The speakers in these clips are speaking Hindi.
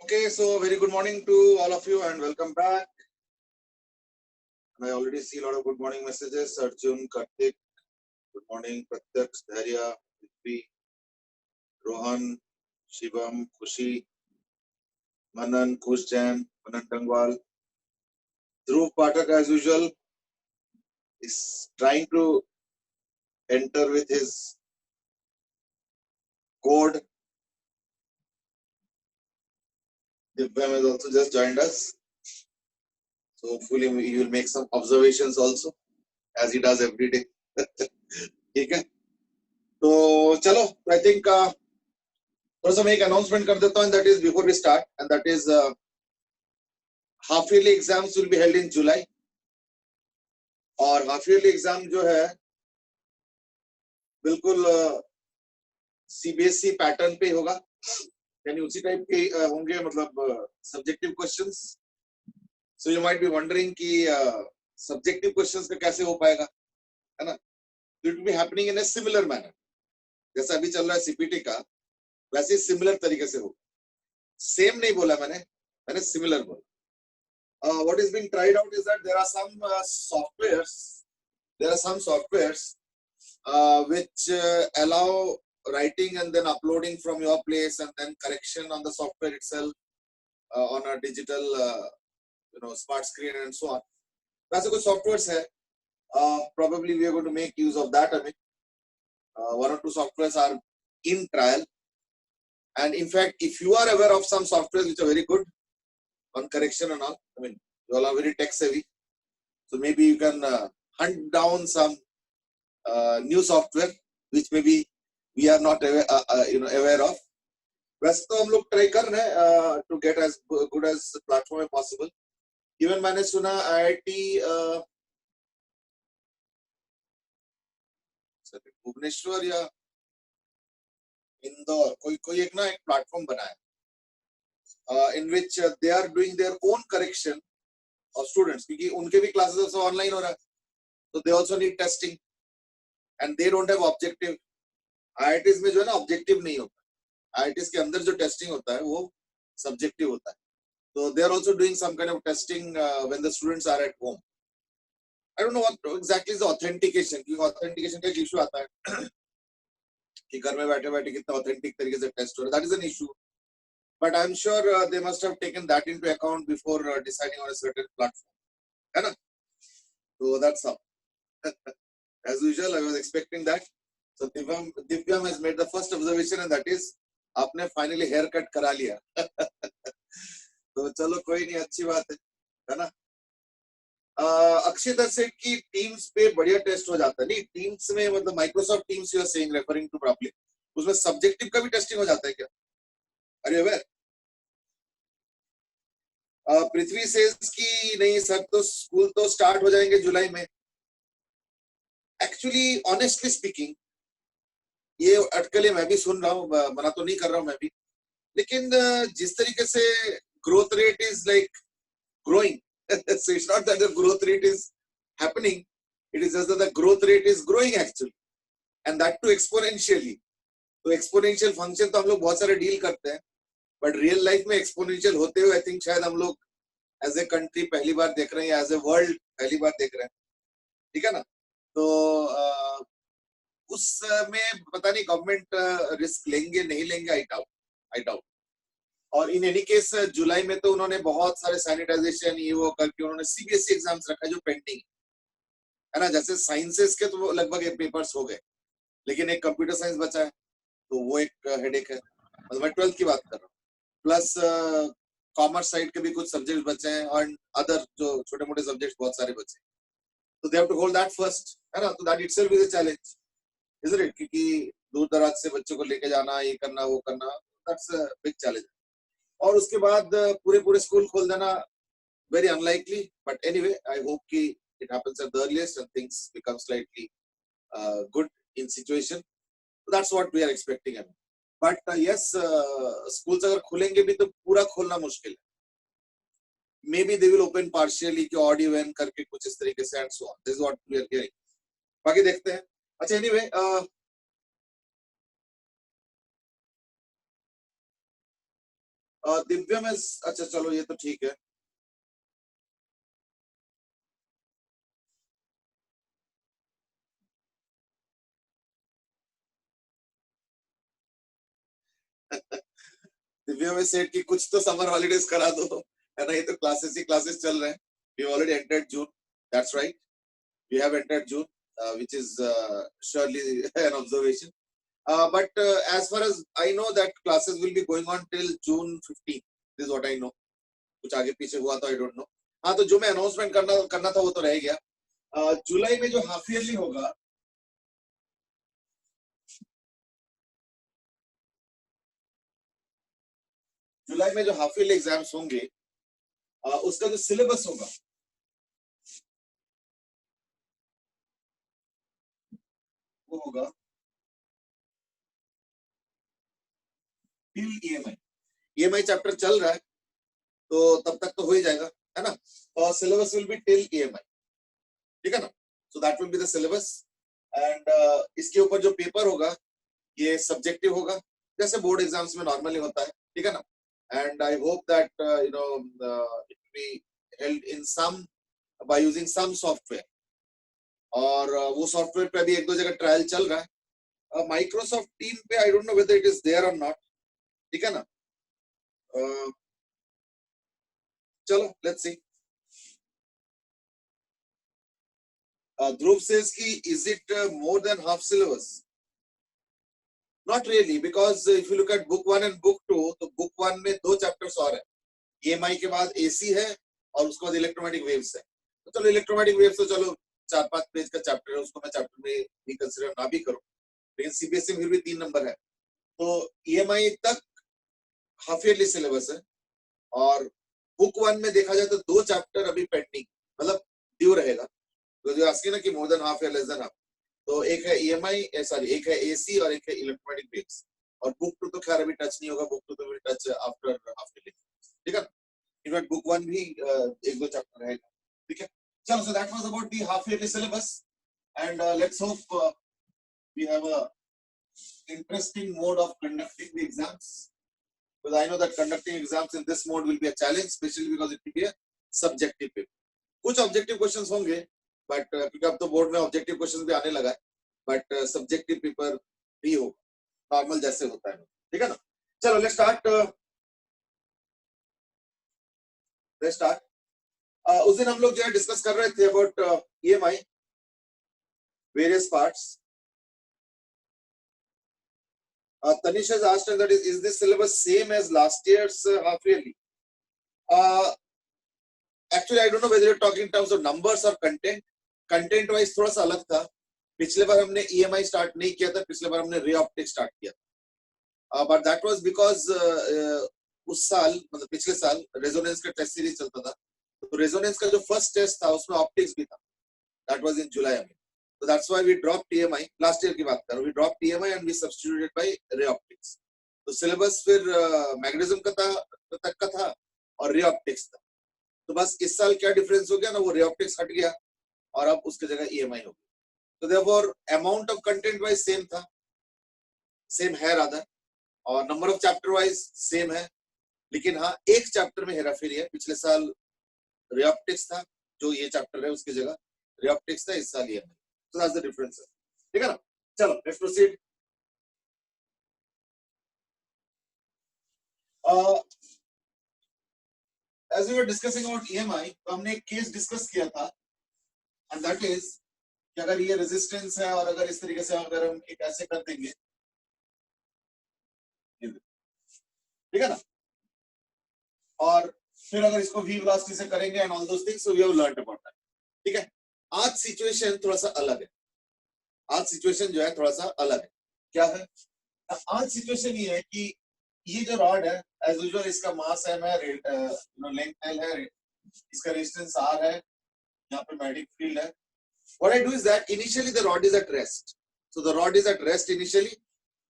Okay, so very good morning to all of you and welcome back. I already see a lot of good morning messages. Arjun, Kartik, good morning. Pratyaksh, Dharya, Prithvi, Rohan, Shivam, Khushi, Manan, Khush Jain, Manan Tangwal. Dhruv Pathak, as usual, is trying to enter with his code. Divyam has also just joined us. So hopefully he will make some observations also, as he does every day. ठीक है, तो चलो, I think थोड़ा सा मैं एक अनाउंसमेंट कर देता हूँ, that is before we start, and that is half yearly exams will be held in July. और हाफ ईयरली एग्जाम जो है बिल्कुल सीबीएसई पैटर्न पे होगा, यानी उसी टाइप के होंगे, मतलब subjective questions. So you might be wondering कि सब्जेक्टिव क्वेश्चंस का कैसे हो पाएगा, है ना. It will be happening in a similar manner, जैसा अभी चल रहा है सीपीटी का, वैसे सिमिलर तरीके से हो. सेम नहीं बोला मैंने सिमिलर बोला. What is being tried out is that there are some softwares which allow writing and then uploading from your place and then correction on the software itself on a digital smart screen and so on. That's a good softwares hai. Probably we are going to make use of that. I mean, one or two softwares are in trial, and in fact, if you are aware of some softwares which are very good on correction and all, I mean, you all are very tech savvy, so maybe you can hunt down some new software which maybe we are not aware of. वैसे तो हम लोग ट्राई कर रहे हैं to get as good as platform as possible. Even मैंने सुना IIT भुवनेश्वर या इंदौर कोई एक प्लेटफॉर्म बनाया in which they are doing their own correction of students, क्योंकि उनके भी classes ऑनलाइन हो रहा है, so they also need testing and they don't have objective. IITs में जो है ना ऑब्जेक्टिव नहीं होता, IITs के अंदर जो टेस्टिंग होता है वो सब्जेक्टिव होता है. So they are also doing some kind of testing when the students are at home. I don't know what exactly is the authentication, क्योंकि authentication का एक issue आता है कि घर में बैठे बैठे कितना authentic तरीके से टेस्ट हो रहा है. That is an issue, but I'm sure they must have taken that into account before deciding on a certain platform, है ना. So that's how. As usual, I was expecting that. So Divyam has made the first observation, and that is, आपने finally haircut करा लिया. तो चलो कोई नहीं, अच्छी बात है ना. अक्षय सेठ की टीम्स पे बढ़िया टेस्ट हो जाता है. नहीं, टीम्स में मतलब Microsoft Teams you are saying, referring to probably, उसमें सब्जेक्टिव का भी टेस्टिंग हो जाता है क्या? अरे अवेयर? पृथ्वी सेज की नहीं सर, तो स्कूल तो स्टार्ट हो जाएंगे जुलाई में. एक्चुअली ऑनेस्टली स्पीकिंग, ये अटकलें मैं भी सुन रहा हूँ, मना तो नहीं कर रहा हूँ मैं भी, लेकिन जिस तरीके से growth rate is like growing, so it's not that the growth rate is happening, it is just that the growth rate is growing actually, and that too exponentially. तो एक्सपोनेंशियल फंक्शन तो हम लोग बहुत सारे डील करते हैं, बट रियल लाइफ में एक्सपोनेंशियल होते हुए आई थिंक शायद हम लोग एज ए कंट्री पहली बार देख रहे हैं, एज ए वर्ल्ड पहली बार देख रहे हैं. ठीक है ना. तो उसमें पता नहीं गवर्नमेंट रिस्क लेंगे नहीं लेंगे, आई डाउट. और इन एनी केस जुलाई में तो उन्होंने बहुत सारे सैनिटाइजेशन ये वो करके उन्होंने सीबीएसई एग्जाम्स रखा है जो पेंडिंग है ना. जैसे साइंसेस के तो लगभग पेपर्स हो गए, लेकिन एक कंप्यूटर साइंस बचा है, तो वो एक हेडेक है. मैं 12th की बात कर रहा हूँ, प्लस कॉमर्स साइड के भी कुछ सब्जेक्ट बचे हैं और अदर जो छोटे मोटे सब्जेक्ट बहुत सारे बचे हैं. तो they have to hold that first, है ना. तो that itself is a challenge, isn't it, क्योंकि दूर दराज से बच्चों को लेके जाना, ये करना वो करना, दैट्स अ बिग चैलेंज. और उसके बाद पूरे स्कूल खोल देना, very unlikely, but anyway, I hope कि it happens at the earliest and things become slightly good in situation. So that's what we are expecting. But yes, schools अगर खुलेंगे भी तो पूरा खोलना मुश्किल है. Maybe they will open partially कि odd even करके कुछ इस तरीके से and so on. This is what we are hearing. बाकी देखते हैं. अच्छा, anyway, दिव्या में, अच्छा चलो ये तो ठीक है। दिव्या में सेठ की कुछ तो समर हॉलीडेज करा दो, है ना? ये तो क्लासेस ही क्लासेस चल रहे हैं। We already entered June, that's right, we have entered June, which is surely an observation. But as far as I know that classes will be going on till June 15th. This is what I know. कुछ आगे पीछे हुआ तो I don't know. हाँ, तो जो मैं अनाउंसमेंट करना था वो तो रह गया। जुलाई में जो हाफ ईयरली होगा, जुलाई में जो हाफ ईयरली एग्जाम्स होंगे, उसका जो सिलेबस होगा वो होगा टिल ईएमआई। ईएमआई चैप्टर चल रहा है तो तब तक तो हो ही जाएगा, है ना? और syllabus will be till EMI, ठीक है ना? So that will be the syllabus. And इसके ऊपर जो पेपर होगा ये सब्जेक्टिव होगा, जैसे बोर्ड एग्जाम्स में नॉर्मली होता है, ठीक है ना? And I hope that it be held in some by using some software, और वो सॉफ्टवेयर पे अभी एक दो जगह ट्रायल चल रहा है। माइक्रोसॉफ्ट टीम पे I don't know whether it is there or not, ठीक है ना? चलो लेट्स सी। ध्रुव सेज की is it more than half syllabus? Not really, because if you look at book 1 and book 2, तो बुक 1 में 2 चैप्टर्स और है। ईएमआई के बाद एसी है और उसके बाद इलेक्ट्रोमैग्नेटिक वेव्स है। तो चलो इलेक्ट्रोमैग्नेटिक वेव्स तो चलो 4-5 पेज का चैप्टर है, उसको मैं चैप्टर में भी कंसीडर ना भी करूं, लेकिन सीबीएसई में फिर भी 3 नंबर है। तो ईएमआई तक हाफ ईयरली सिलेबस है, और बुक 1 में देखा जाए तो 2 चैप्टर अभी पेंडिंग, मतलब ड्यू रहेगा। तो जो आस्किंग ना कि मोर देन हाफ या लेस देन हाफ, तो एक है ईएमआई, सॉरी एक है एसी और एक है इलेक्ट्रोमैग्नेटिक वेव्स। और बुक 2 तो खैर अभी टच नहीं होगा, बुक 2 तो will touch after half yearly, ठीक है? इनफैक्ट बुक 1 भी एक दो चैप्टर रहेगा, ठीक है? चलो, so that was about the half yearly syllabus, and let's hope we have a interesting mode of conducting the exams, because I know that conducting exams in this mode will be a challenge, especially because it will be a subjective paper. कुछ ऑब्जेक्टिव क्वेश्चंस होंगे, बट क्योंकि अब तो बोर्ड में ऑब्जेक्टिव क्वेश्चंस भी आने लगा है, बट सब्जेक्टिव पेपर भी होगा नॉर्मल जैसे होता है, ठीक है ना? चलो लेट्स स्टार्ट, लेट्स स्टार्ट। उस दिन हम लोग जो है डिस्कस कर रहे थे about EMI, various parts. Tanish has asked us that is this syllabus same as last year's half yearly? Actually, I don't know whether you're talking in terms of numbers or content. Content wise थोड़ा सा अलग था। पिछले बार हमने EMI स्टार्ट नहीं किया था, पिछले बार हमने रे ऑप्टिक्स स्टार्ट किया था, बट दैट वाज बिकॉज उस साल, मतलब पिछले साल रेजोनेंस का टेस्ट सीरीज चलता था, तो रेजोनेंस का जो फर्स्ट टेस्ट था उसमें ऑप्टिक्स भी था, दैट वाज इन जुलाई में। So that's why we dropped EMI, last year की बात कर रहा हूँ, we dropped EMI and we substituted by ray optics. तो सिलेबस फिर मैग्नेटिज्म का था, तक का था, और रे ऑप्टिक्स था। तो बस इस साल क्या डिफरेंस हो गया ना, वो रे ऑप्टिक्स हट गया और अब उसकी जगह EMI हो गया। तो therefore amount of content wise same था, सेम है रादर, और number of chapter wise same है, लेकिन हाँ एक चैप्टर में हेराफेरी है। पिछले साल रे ऑप्टिक्स था, जो ये चैप्टर है उसकी जगह रे ऑप्टिक्स था, इस साल EMI। So that's the difference, ठीक है ना? चलो let's proceed. As we were discussing about EMI, तो हमने एक केस डिस्कस किया था, and that is कि अगर ये रेजिस्टेंस है और अगर इस तरीके से अगर हम कैसे कर देंगे, ठीक है ना? और फिर अगर इसको V वेलोसिटी से करेंगे and all those things, so we have learned about that, ठीक है? आज सिचुएशन थोड़ा सा अलग है, आज सिचुएशन जो है थोड़ा सा अलग है। क्या है आज सिचुएशन? ये है कि ये जो रॉड है, एज यूजुअल इसका मास m है, लेंथ l है, इसका रेजिस्टेंस r है, यहाँ पे मैग्नेटिक फील्ड है। What I do is that initially the rod is at rest. So the rod is at rest initially,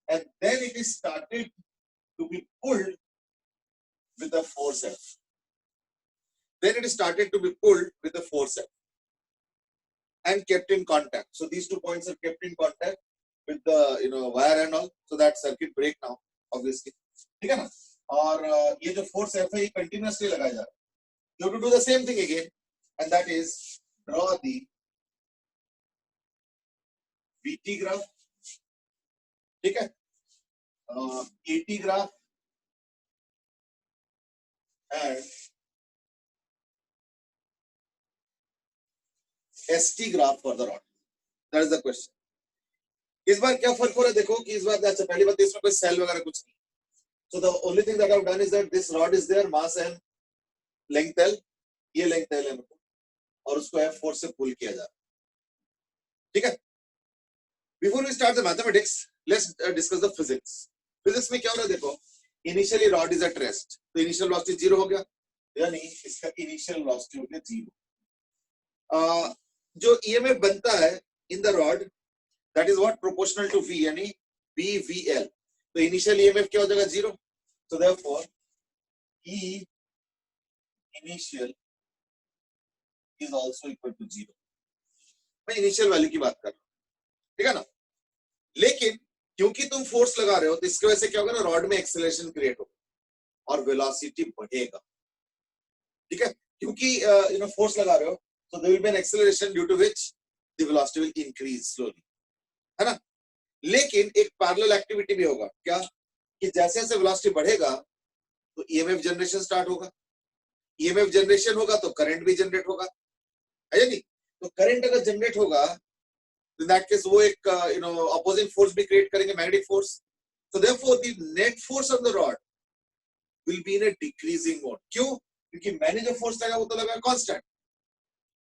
and then it is started to be pulled with a force F. Then it is started to be pulled with a force F and kept in contact. So these 2 points are kept in contact with the wire and all. So that circuit break now, obviously. ठीक है ना? और ये जो फोर्स एफ है ये कंटिन्यूअसली लगाया जा रहा है. You have to do the same thing again and that is draw the VT graph. ठीक है, AT graph and ST graph for the rod. That is the question. इस बार क्या फर्क हो रहा है देखो कि इस बार अच्छा पहली बात इसमें कोई सेल वगैरह कुछ नहीं. So the only thing that I've done is that this rod is there, mass and length L, ये length L है और उसको F4 से पुल किया जा रहा है. ठीक है. Before we start the mathematics, let's discuss the physics. Physics में क्या हो रहा है देखो, initially rod is at rest, तो initial velocity 0 हो गया, यानी इसका initial velocity हो गया 0. जो EMF बनता है in the rod, that is what proportional to V, यानी BVL. तो initial EMF क्या हो जाएगा 0. So therefore E initial is also equal to 0. मैं इनिशियल वैल्यू की बात कर रहा हूं, ठीक है ना. लेकिन क्योंकि तुम फोर्स लगा रहे हो तो इसकी वजह से क्या होगा ना, रॉड में एक्सेलरेशन क्रिएट होगा और वेलोसिटी बढ़ेगा. ठीक है, क्योंकि फोर्स लगा रहे हो तो there will be an acceleration due to which the velocity will increase slowly, है ना. लेकिन एक पैरेलल एक्टिविटी भी होगा, क्या कि जैसे जैसे वेलोसिटी बढ़ेगा तो ईएमएफ जनरेशन स्टार्ट होगा. ईएमएफ जनरेशन होगा तो करंट भी जनरेट होगा, है या नहीं. तो करंट अगर जनरेट होगा in that case वो एक opposing force भी create करेंगे, magnetic force. So therefore the net force on the rod will be in a decreasing mode. क्यों? क्योंकि मैंने जो force लगाया वो तो लगा constant,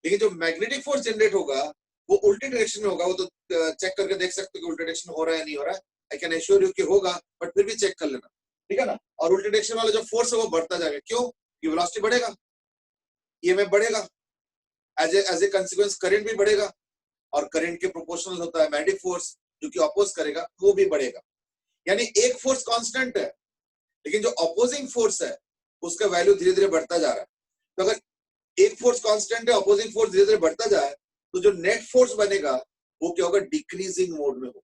लेकिन जो magnetic force generate होगा वो उल्टे डायरेक्शन में होगा. वो तो चेक करके देख सकते हो कि उल्टे डायरेक्शन हो रहा है नहीं हो रहा है. I can assure you कि होगा, but फिर भी चेक कर लेना, ठीक है ना. और उल्टे डायरेक्शन वाला जो force है वो बढ़ता जाएगा. क्यों? कि velocity बढ़ेगा, EMF बढ़ेगा, as a consequence करंट भी बढ़ेगा और करंट के प्रोपोर्शनल होता है मैग्नेटिक फोर्स, जो कि अपोज करेगा वो भी बढ़ेगा. यानी एक फोर्स कांस्टेंट है लेकिन जो अपोजिंग फोर्स है उसका वैल्यू धीरे धीरे बढ़ता जा रहा है. तो अगर एक फोर्स कांस्टेंट है, अपोजिंग फोर्स धीरे धीरे बढ़ता जाए तो जो नेट फोर्स बनेगा वो क्या होगा, डिक्रीजिंग मोड में होगा,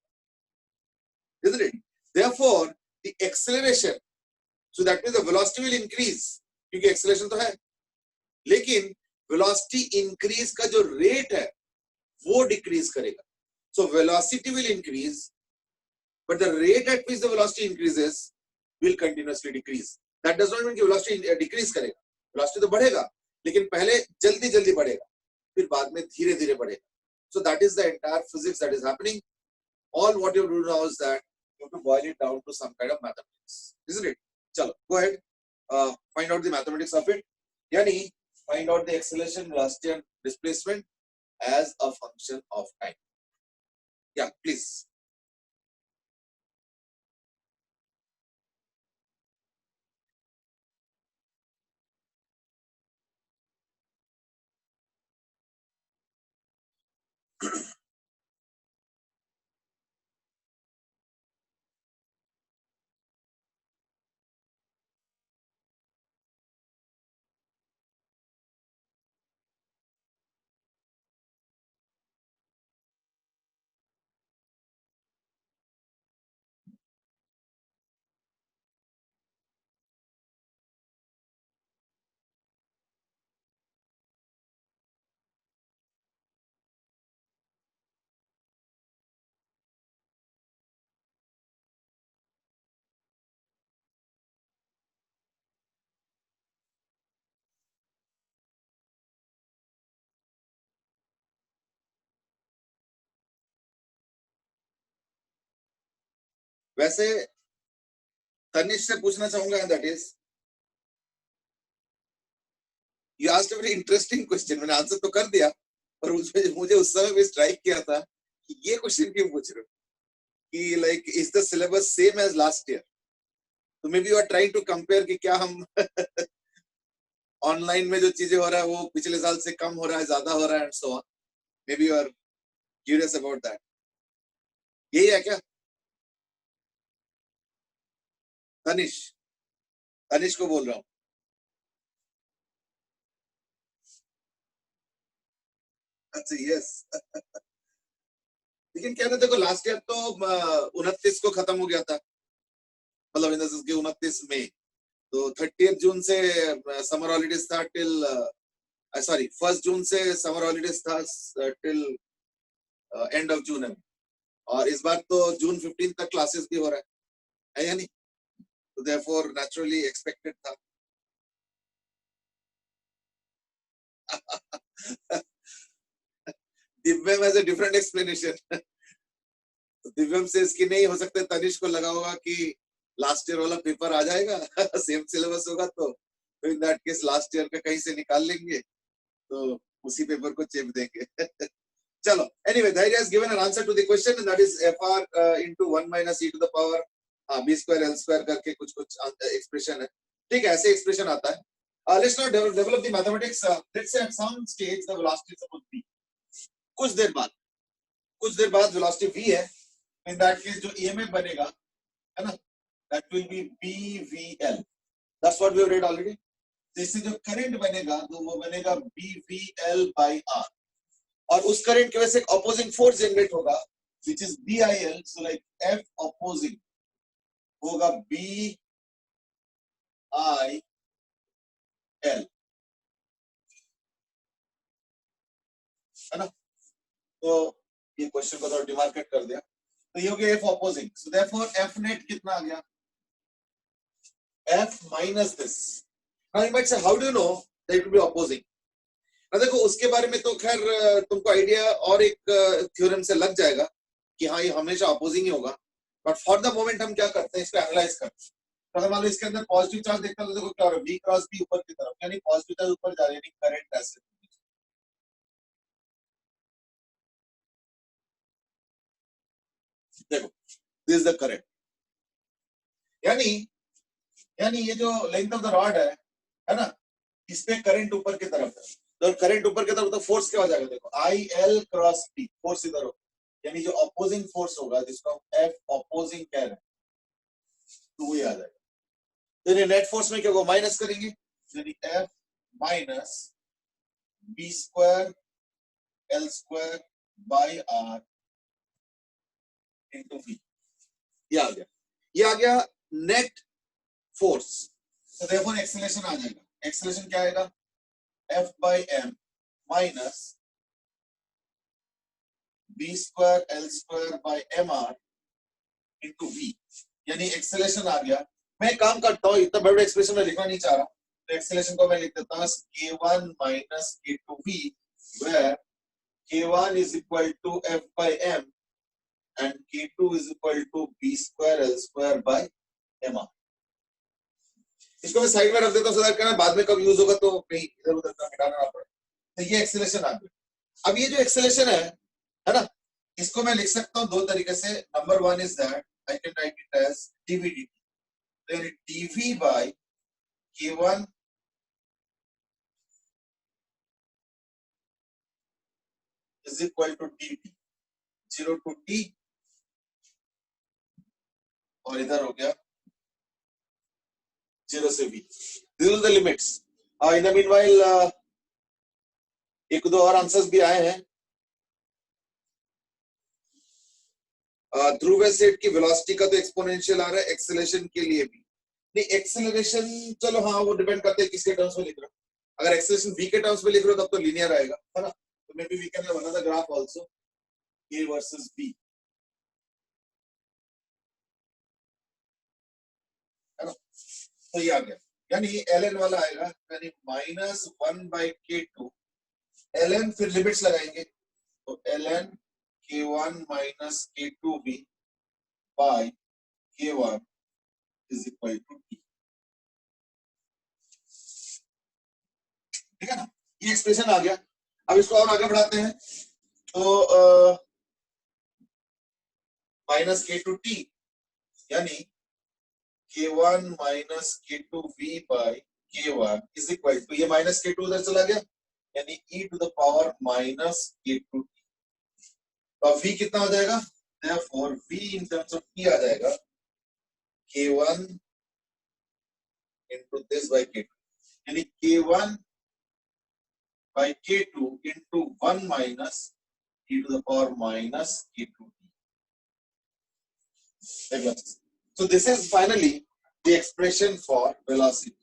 isn't it? Therefore the acceleration, so that means the velocity will increase, क्योंकि एक्सेलरेशन तो है, लेकिन वेलोसिटी इंक्रीज का जो रेट है वो डिक्रीज करेगा. So velocity will increase, but the rate at which the velocity increases will continuously decrease. That does not mean कि velocity decrease करेगा. Velocity तो बढ़ेगा, लेकिन पहले जल्दी जल्दी बढ़ेगा, फिर बाद में धीरे धीरे बढ़ेगा. So that is the entire physics that is happening. All what you have to do now is that you have to boil it down to some kind of mathematics, isn't it? चलो, go ahead, find out the mathematics of it. यानी find out the acceleration, velocity and displacement as a function of time. Yeah, please. वैसे तनिष से पूछना चाहूंगा, that is you asked a very interesting question. मैंने आंसर तो कर दिया, पर उसमें मुझे उस समय भी स्ट्राइक किया था कि ये क्वेश्चन क्यों पूछ रहे हो, कि like is the syllabus same as last year. तो may be you are trying to compare कि क्या हम ऑनलाइन में जो चीजें हो रहा है वो पिछले साल से कम हो रहा है, ज्यादा हो रहा है, and so on. May be you are curious about that. यही है क्या तनिष? तनिष को बोल रहा हूँ. अच्छा, यस. लेकिन क्या था देखो, लास्ट ईयर तो 29 को खत्म हो गया था, मतलब 29 मई. तो 30 जून से समर हॉलीडेज था टिल सॉरी 1 जून से समर हॉलीडेज था टिल एंड ऑफ जून है, और इस बार तो जून 15 तक क्लासेस भी हो रहा है या नहीं? तो देयरफॉर नेचुरली एक्सपेक्टेड था। दिव्यम हैज अ डिफरेंट एक्सप्लेनेशन। दिव्यम से इसकी नहीं हो सकता, तनिष्क को लगा होगा कि लास्ट ईयर वाला पेपर आ जाएगा सेम सिलेबस होगा तो in that case last year का कहीं से निकाल लेंगे तो उसी पेपर को चेप देंगे। चलो, anyway, Dhairya has given an answer to the question, and that is fr into 1 minus e to the power b square l square करके कुछ कुछ एक्सप्रेशन है। ठीक है, ऐसे एक्सप्रेशन आता है। Let's now develop the mathematics. Let's say at some stage the velocity is suppose v. कुछ देर बाद velocity v है। In that case जो EMF बनेगा है ना, that will be BVL. That's what we have read already. जैसे जो करंट बनेगा तो वो बनेगा BVL by R, और उस करंट की वजह से एक ऑपोजिंग फोर्स जनरेट होगा which is BIL. So like F opposing होगा BIL, है ना? तो ये क्वेश्चन को थोड़ा डिमार्केट कर दिया, तो ये हो गया F opposing. So therefore F net कितना आ गया? F minus this. Now you might say, how do you know that it will be opposing? ना देखो, उसके बारे में तो खैर तुमको आइडिया और एक थ्योरम से लग जाएगा कि हाँ ये हमेशा अपोजिंग ही होगा, बट फॉर द मोमेंट हम क्या करते हैं, इसको एनालाइज करते हैं। तो अगर मान लो इसके अंदर पॉजिटिव चार्ज देखता है तो देखो क्या हो रहा है, v क्रॉस b ऊपर की तरफ, यानी पॉजिटिव चार्ज ऊपर जा रहा है, यानी करंट ऐसे। देखो, दिस इज द करंट, यानी यानी ये जो लेंथ ऑफ द रॉड है ना, इस पे करंट ऊपर की तरफ है, तो करंट ऊपर की तरफ तो फोर्स क्या हो जाएगा, देखो I L cross T, force इधर हो, यानी जो अपोजिंग फोर्स होगा जिसको हम एफ अपोजिंग कह रहे हैं, तो वही आ जाएगा। तो नेट फोर्स में क्या होगा, माइनस करेंगे, यानी F minus B square L square by R into V, ये आ गया नेट फोर्स। तो देखो एक्सेलरेशन आ जाएगा, एक्सेलरेशन क्या आएगा, F by M minus B square L square by M R into V, यानी एक्सेलरेशन आ गया। मैं काम करता हूँ, इतना बड़ा एक्सप्रेशन में लिखना नहीं चाह रहा, तो एक्सेलरेशन को मैं लिख देता हूँ k1 minus k2v, where k1 is equal to f by m and k2 is equal to b square l square by mr. इसको मैं साइड में रख देता हूँ, सो दैट बाद में कब यूज होगा तो कहीं इधर उधर का मिटाना ना पड़े। तो ये एक्सेलरेशन आ गया। अब ये जो एक्सेलरेशन है ना, इसको मैं लिख सकता हूँ दो तरीके से। Number one is that I can write it as dv dt, यानी dv by k1 is equal to dt, 0 to t, और इधर हो गया 0 से v। These are the limits. In the meanwhile, एक दो और आंसर्स भी आए हैं। ध्रुव सेट की वेलोसिटी का तो एक्सपोनेंशियल आ रहा है, एक्सेलरेशन के लिए भी नहीं। एक्सेलरेशन चलो हाँ, वो डिपेंड करते हैं किसके टर्म्स में लिख रहे हो। अगर एक्सेलरेशन v के टर्म्स में लिख रहे हो तब तो लीनियर आएगा, है ना। तो may be we can have another graph also, a versus b, है ना। तो ये आ गया, यानी ln वाला आएगा, यानी -1/k2 ln, फिर लिमिट्स लगाएंगे, तो ln k1 minus k2v by k1 is equal to t, ठीक है ना। ये एक्सप्रेशन आ गया। अब इसको और आगे बढ़ाते हैं, तो माइनस k2t, यानी k1 minus k2v by k1 is equal to, ये माइनस k2 उधर चला गया, यानी e to the power minus k2t। तो v कितना आ जाएगा, therefore v in terms of t आ जाएगा k1 into this by k2, यानी k1 by k2 into 1 minus e to the power minus k2t। So this is finally the expression for velocity.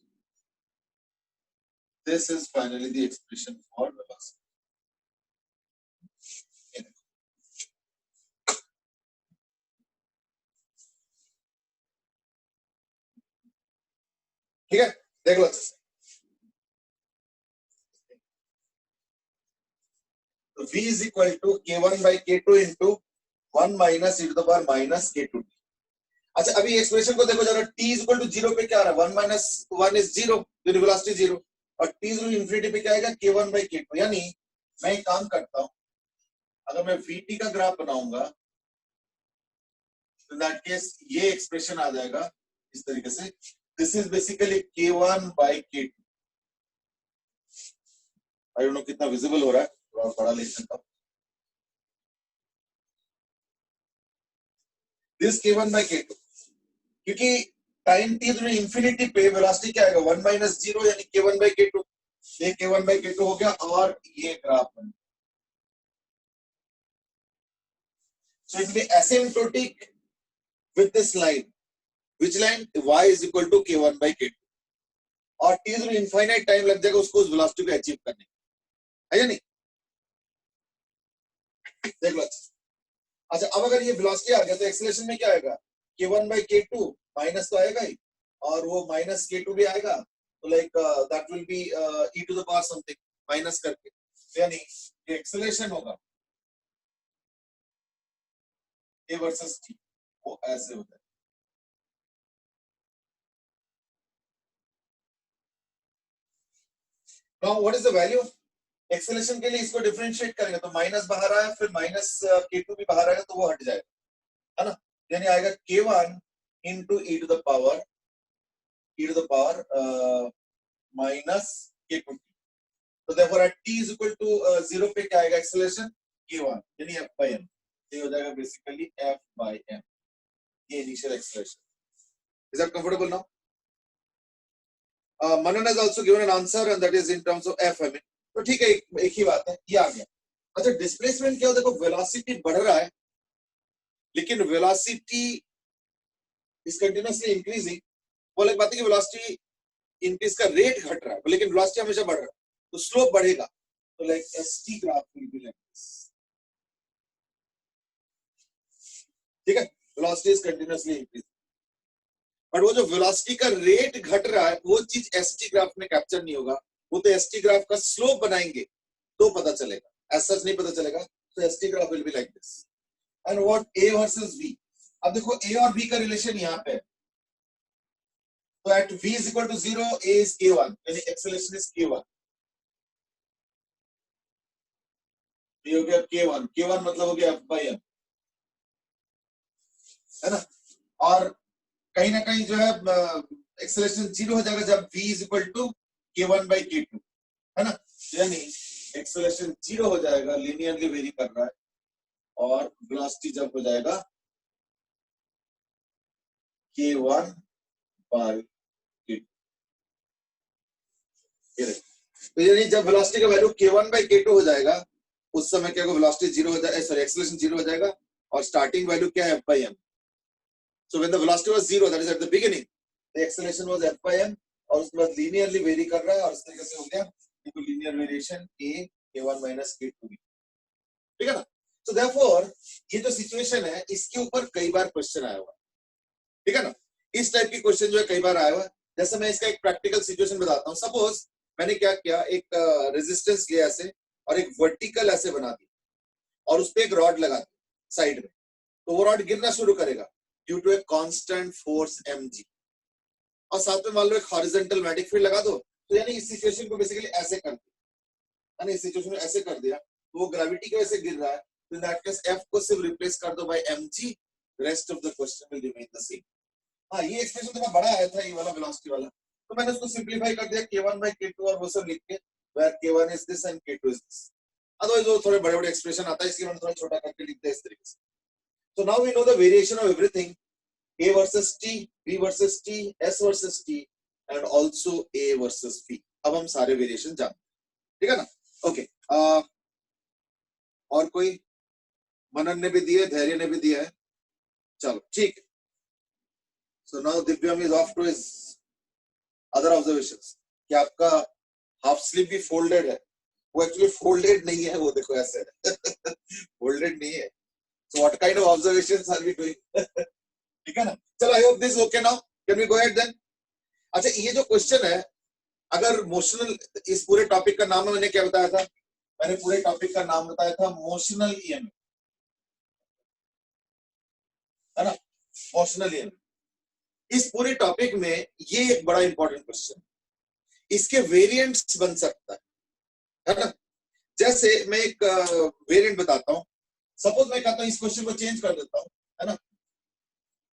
This is finally the expression for velocity. ठीक है, देख लो अच्छे से. तो v is equal to k1 by k2 into 1 minus e to the power minus k2. अच्छा, अभी एक्सप्रेशन को देखो जरा. t is equal to 0 पे क्या आ रहा है? 1 minus 1 is 0, तो वेलोसिटी 0. और t is equal to infinity पे क्या आएगा? k1 by k2. यानी मैं एक काम करता हूं, अगर मैं vt का ग्राफ बनाऊंगा तो दैट केस ये एक्सप्रेशन आ जाएगा इस तरीके से. This is basically k1 by k2. I don't no कितना विजिबल हो रहा है, थोड़ा बड़ा लिख सकता हूं. दिस k1 by k2, क्योंकि टाइम t तो इंफिनिटी पे वेलोसिटी क्या आएगा? 1 minus 0 यानी k1 by k2. ये k1 by k2 हो गया और ये ग्राफ बन. So it will be asymptotic with this line. Which line? Y is equal to k1 by k2. और t जो इनफाइनाइट टाइम लग जाएगा उसको उस वेलोसिटी को अचीव करने, है या नहीं? देख लो. अच्छा, अब अगर ये वेलोसिटी आ गया तो एक्सेलरेशन में क्या आएगा? k1 by k2 माइनस तो आएगा ही, और वो माइनस k2 भी आएगा. तो like that will be e to the power something minus करके. यानी ये एक्सेलरेशन होगा a वर्सेस t, वो ऐसे होता है. Now what is the value? Acceleration के लिए इसको डिफरेंशिएट करेंगे तो माइनस बाहर आया, फिर माइनस k2 भी बाहर आएगा तो वो हट जाएगा, है ना? यानी आएगा k1 into e to the power minus k2. तो therefore at t is equal to 0 पे क्या आएगा? एक्सेलरेशन k1 यानी f by m. ये हो जाएगा बेसिकली f by m, ये initial acceleration. Is that comfortable now? Manan has also given an answer and that is in terms of f. I mean, तो ठीक है, एक ही बात है, ये आ गया. अच्छा, डिस्प्लेसमेंट क्या हो? देखो वेलोसिटी बढ़ रहा है लेकिन वेलोसिटी इज कंटिन्यूअसली इंक्रीजिंग. वो अलग बात है कि वेलोसिटी इंक्रीज का रेट घट रहा है लेकिन वेलोसिटी हमेशा बढ़ रहा है, तो स्लोप बढ़ेगा. तो like st graph will be like this. ठीक है, velocity is continuously increasing, but वो जो वेलोसिटी का रेट घट रहा है वो चीज st ग्राफ में कैप्चर नहीं होगा. वो तो st ग्राफ का स्लोप बनाएंगे तो पता चलेगा, एज सच नहीं पता चलेगा. तो st graph will be like this. And what a versus v? अब देखो a और v का रिलेशन यहाँ पे है. तो eight v is equal to 0 a is k1 यानी एक्सेलरेशन इज k1. ये हो गया k1. k1 मतलब हो गया f by m, है ना? और कहीं ना कहीं जो है एक्सेलरेशन 0 हो जाएगा जब v is equal to k1 by k2, है ना? यानी एक्सेलरेशन 0 हो जाएगा, लिनियरली वेरी कर रहा है, और वेलोसिटी जब हो जाएगा k1 by k2. तो यानी जब वेलोसिटी का वैल्यू k1 by k2 हो जाएगा उस समय क्या होगा? वेलोसिटी 0 हो जाएगा, सॉरी एक्सेलरेशन 0 हो जाएगा और स्टार्टिंग वैल्यू क्या है? f by m. So when the velocity was 0, that is at the beginning, the acceleration was f by m, और उसके बाद linearly वेरी कर रहा है और इस तरीके से हो गया linear variation a k1 minus k2 भी. ठीक है ना? So therefore ये जो सिचुएशन है इसके ऊपर कई बार क्वेश्चन आया हुआ, ठीक है ना? इस टाइप की क्वेश्चन जो है कई बार आया हुआ. जैसे मैं इसका एक प्रैक्टिकल सिचुएशन बताता हूँ. सपोज मैंने क्या किया, एक रेजिस्टेंस लिया ऐसे और एक वर्टिकल ऐसे बना दी और उस पर एक रॉड लगा दी साइड में, तो वो रॉड गिरना शुरू करेगा due to a constant force mg, और साथ में मान लो एक हॉरिजॉन्टल मैग्नेटिक फील्ड लगा दो. तो यानी इस सिचुएशन को बेसिकली ऐसे कर दिया, यानी इस सिचुएशन में ऐसे कर दिया तो वो ग्रेविटी की वजह से गिर रहा है. तो इन दैट केस f को सिर्फ रिप्लेस कर दो by mg, rest of the question will remain the same. हाँ, ये एक्सप्रेशन थोड़ा बड़ा आया था ये वाला वेलोसिटी वाला, तो मैंने उसको सिंपलीफाई कर दिया k1 by k2 और वो सब लिख के, where k1 is this and k2 is this. Otherwise वो थोड़े बड़े-बड़े एक्सप्रेशन आता है, इसलिए मैंने थोड़ा छोटा करके लिख दिया इस तरीके से. So now we know the variation of everything, a versus t, b versus t, s versus t, and also a versus v. अब हम सारे वेरिएशन जानते हैं, ठीक है ना? ओके, और कोई? मनन ने भी दिए, धैर्य ने भी दिया है. चलो ठीक है. So now Divyam is off to his other observations. कि आपका हाफ स्लीव भी फोल्डेड है, वो एक्चुअली फोल्डेड नहीं है, वो देखो ऐसे फोल्डेड नहीं है. So what kind of observations are we doing? ठीक है ना. चलो, I hope this is okay now. Can we go ahead then? अच्छा, ये जो क्वेश्चन है, अगर मोशनल, इस पूरे टॉपिक का नाम मैंने क्या बताया था? मैंने पूरे टॉपिक का नाम बताया था मोशनल ईएमएफ, है ना, मोशनल ईएमएफ. इस पूरे टॉपिक में ये एक बड़ा इंपॉर्टेंट क्वेश्चन, इसके वेरिएंट्स बन सकता है ना. जैसे मैं एक वेरिएंट बताता हूं. सपोज मैं कहता हूं इस क्वेश्चन को चेंज कर देता हूं, है ना,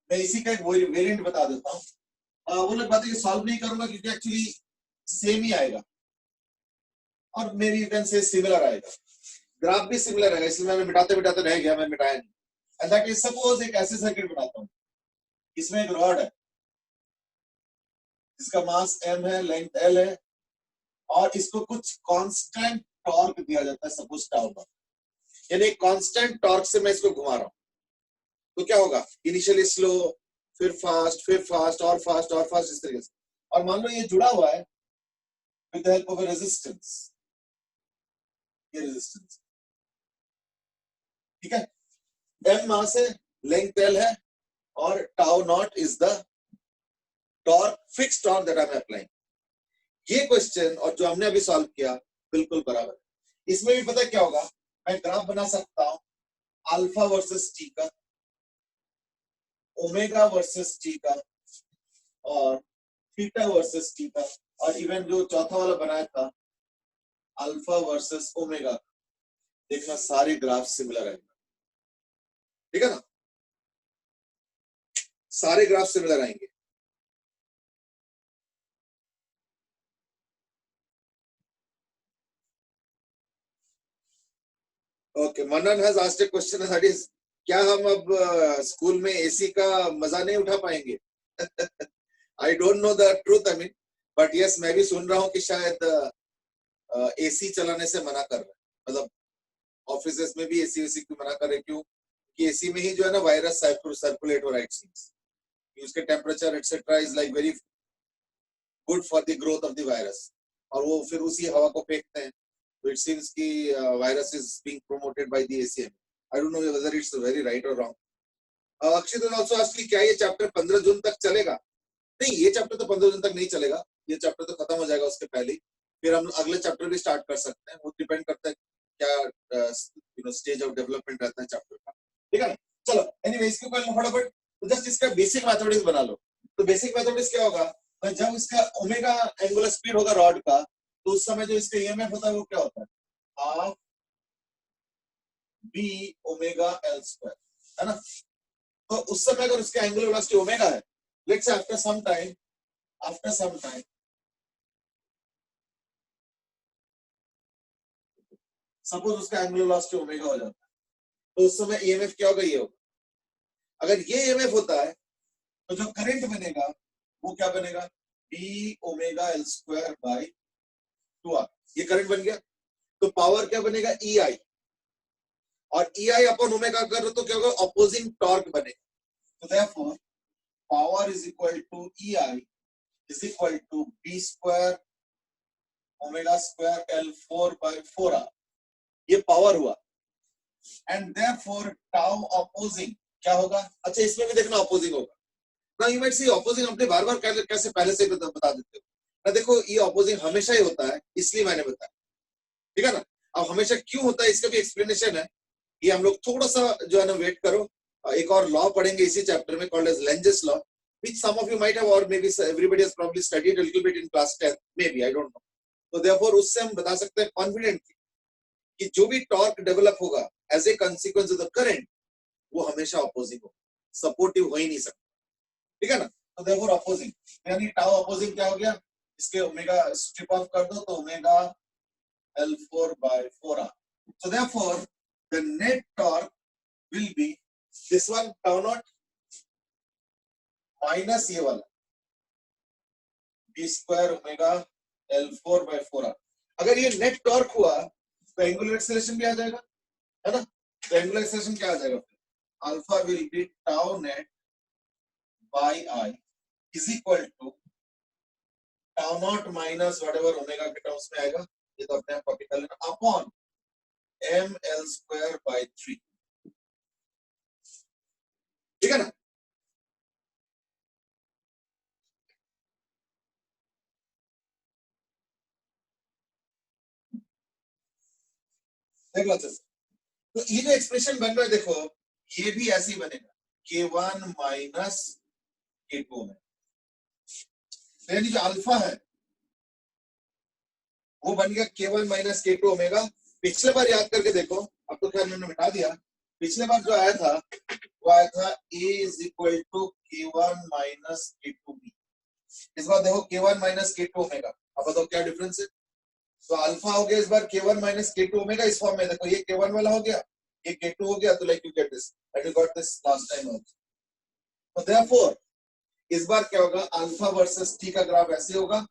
मैं इसी का एक वेरिएंट बता देता हूं. वो लोग बात है कि सॉल्व नहीं करूंगा क्योंकि एक्चुअली सेम ही आएगा, और may be you can say similar आएगा, ग्राफ भी सिमिलर आएगा, इसलिए मैं मिटाते मिटाते रह गया, मैं मिटाया नहीं. एंड दैट इज सपोज एक ऐसे सर्किट बनाता हूं, इसमें एक रॉड है जिसका मास m है, लेंथ l है, और इसको कुछ कांस्टेंट टॉर्क दिया जाता है, सपोज टाउ का, यानी एक कांस्टेंट टॉर्क से मैं इसको घुमा रहा हूं. तो क्या होगा? इनिशियली स्लो, फिर फास्ट और फास्ट इस तरीके से. और मान लो ये जुड़ा हुआ है with the help of a resistance, ये रेजिस्टेंस, ठीक है. m मास है, लेंथ l है, और tau not is the torque, fixed torque that I am applying. ये क्वेश्चन और जो हमने अभी सॉल्व किया बिल्कुल बराबर. इसमें भी पता क्या होगा, मैं ग्राफ बना सकता हूं अल्फा वर्सेस टी का, ओमेगा वर्सेस टी का, और थीटा वर्सेस टी का, और इवन जो चौथा वाला बनाया था अल्फा वर्सेस ओमेगा. देखना सारे ग्राफ सिमिलर आएंगे, ठीक है ना, सारे ग्राफ सिमिलर आएंगे. Okay, Manan has asked a question, that is, क्या हम अब स्कूल में एसी का मजा नहीं उठा पाएंगे? आई don't know the truth, I mean, but yes, मैं भी सुन रहा हूँ कि शायद एसी चलाने से मना कर रहे हैं, मतलब ऑफिसेस में भी एसी वेसी क्यों मना कर रहे हैं? क्यों कि एसी में ही जो है ना वायरस सर्कुलेट हो रहा है, इट सीम्स उसके temperature etcetera is like very good for the growth of the virus, और वो फिर उसी हवा को फेंकते हैं. तो इट सीम्स कि virus is being promoted by the ACM. I don't know whether it's very right और रॉन्ग. अक्षित आल्सो आस्क्ड कि क्या ये चैप्टर 15 जून तक चलेगा? नहीं, ये चैप्टर तो 15 जून तक नहीं चलेगा, ये चैप्टर तो खत्म हो जाएगा उसके पहले. फिर हम अगले चैप्टर भी स्टार्ट कर सकते हैं, वो डिपेंड करता है क्या स्टेज ऑफ डेवलपमेंट रहता है चैप्टर का, ठीक है ना. चलो, एनीवे, इसके ऊपर फटाफट तो जस्ट इसका बेसिक मैथमेटिक्स बना लो. तो बेसिक मैथमेटिक्स क्या होगा, जब इसका ओमेगा एंगुलर स्पीड होगा रॉड का, तो उस समय जो इसका ईएमएफ होता है वो क्या होता है? Half B omega L square, है ना. तो उस समय अगर उसका एंगुलर वेलोसिटी ओमेगा है, let's say after some time suppose उसका एंगुलर वेलोसिटी ओमेगा हो जाता है, तो उस समय ईएमएफ क्या होगा? ये होगा. अगर ये ईएमएफ होता है तो जो करंट बनेगा वो क्या बनेगा? B omega L square by 2r. ये करंट बन गया. तो पावर क्या बनेगा? ई आई, और ई आई अपॉन ओमेगा कर तो क्या होगा? ऑपोजिंग टॉर्क बनेगा. तो therefore power is equal to E I is equal to B square omega square L 4/4r. ये पावर हुआ. एंड देयरफॉर टाउ ऑपोजिंग क्या होगा? अच्छा, इसमें भी देखना ऑपोजिंग होगा ना. यू माइट सी ऑपोजिंग अपने बार बार कैसे पहले से बता देते हो ना. देखो, ये ऑपोजिंग हमेशा ही होता है, इसलिए मैंने बताया, ठीक है ना. अब हमेशा क्यों होता है इसका भी एक्सप्लेनेशन है, ये हम लोग थोड़ा सा जो है ना वेट करो. एक और लॉ पढ़ेंगे इसी चैप्टर में called as Lenz's law, which some of you might have, or maybe everybody has probably studied a little bit in class 10, maybe, I don't know. तो therefore उससे हम बता सकते हैं कॉन्फिडेंटली कि जो भी टॉर्क डेवलप होगा as a consequence of the current, वो हमेशा ऑपोजिंग होगा, सपोर्टिव हो ही नहीं सकता, ठीक है ना. तो therefore ऑपोजिंग, यानी टाउ ऑपोजिंग क्या हो गया? इसके ओमेगा स्ट्रिप ऑफ कर दो तो omega L4/4r. So therefore the net torque will be this one, tau naught minus ये वाला बी स्क्वायर ओमेगा L4/4r. अगर ये नेट टॉर्क हुआ तो एंगुलर एक्सेलरेशन भी आ जाएगा, है ना. तो एंगुलर एक्सेलरेशन क्या आ जाएगा? Alpha will be tau net by I is equal to tau naught minus whatever omega के टर्म्स में आएगा, ये तो अपने आप कॉपी कर लेना, upon M L square by 3, ठीक है ना। देख लो अच्छे से, तो ये जो एक्सप्रेशन बन रहा है देखो, ये भी ऐसे ही बनेगा, K1 माइनस K2 में, यानी जो अल्फा है वो बन गया K1 माइनस K2 ओमेगा। पिछले बार याद करके देखो, अब तो खैर मैंने मिटा दिया, पिछले बार जो आया था वो आया था A is equal to K1 minus K2 B। इस बार देखो K1 माइनस K2 ओमेगा, अब बताओ क्या डिफरेंस है। तो अल्फा हो गया इस बार K1 माइनस K2 ओमेगा इस फॉर्म में, देखो ये K1 वाला हो गया, ये K2 हो गया, तो like you get this, and you got this last time also. तो देयरफॉर इस बार क्या होगा, अल्फा वर्सेस टी का ग्राफ ऐसे होगा,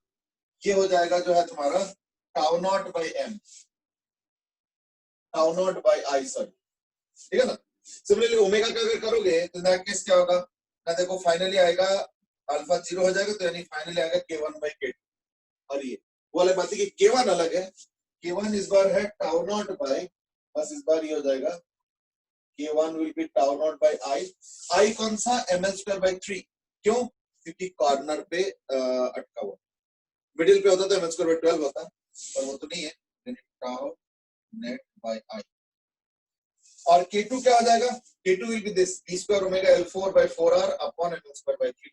ये हो जाएगा जो है तुम्हारा tau naught by M, tau naught by I, sorry, ठीक है ना। सिमिलरली ओमेगा का अगर करोगे तो इन दैट केस क्या होगा ना, देखो फाइनली आएगा अल्फा 0 हो जाएगा, तो यानी फाइनली आएगा K1 बाई K2, और ये वो अलग बात है कि K1 अलग है, K1 इस बार है टाउ नॉट बाई, बस इस बार ये हो जाएगा K1 will be tau naught by आई कौन सा, ml स्क्वायर बाई 3, क्यों, क्योंकि कॉर्नर पे अटका हुआ, मिडिल पे होता तो ml स्क्वायर बाई 12 होता, पर वो तो नहीं है, टाउ नेट बाई आई। और K2 क्या हो जाएगा, K2 will be this b square omega L4 by 4r upon ml square by 3,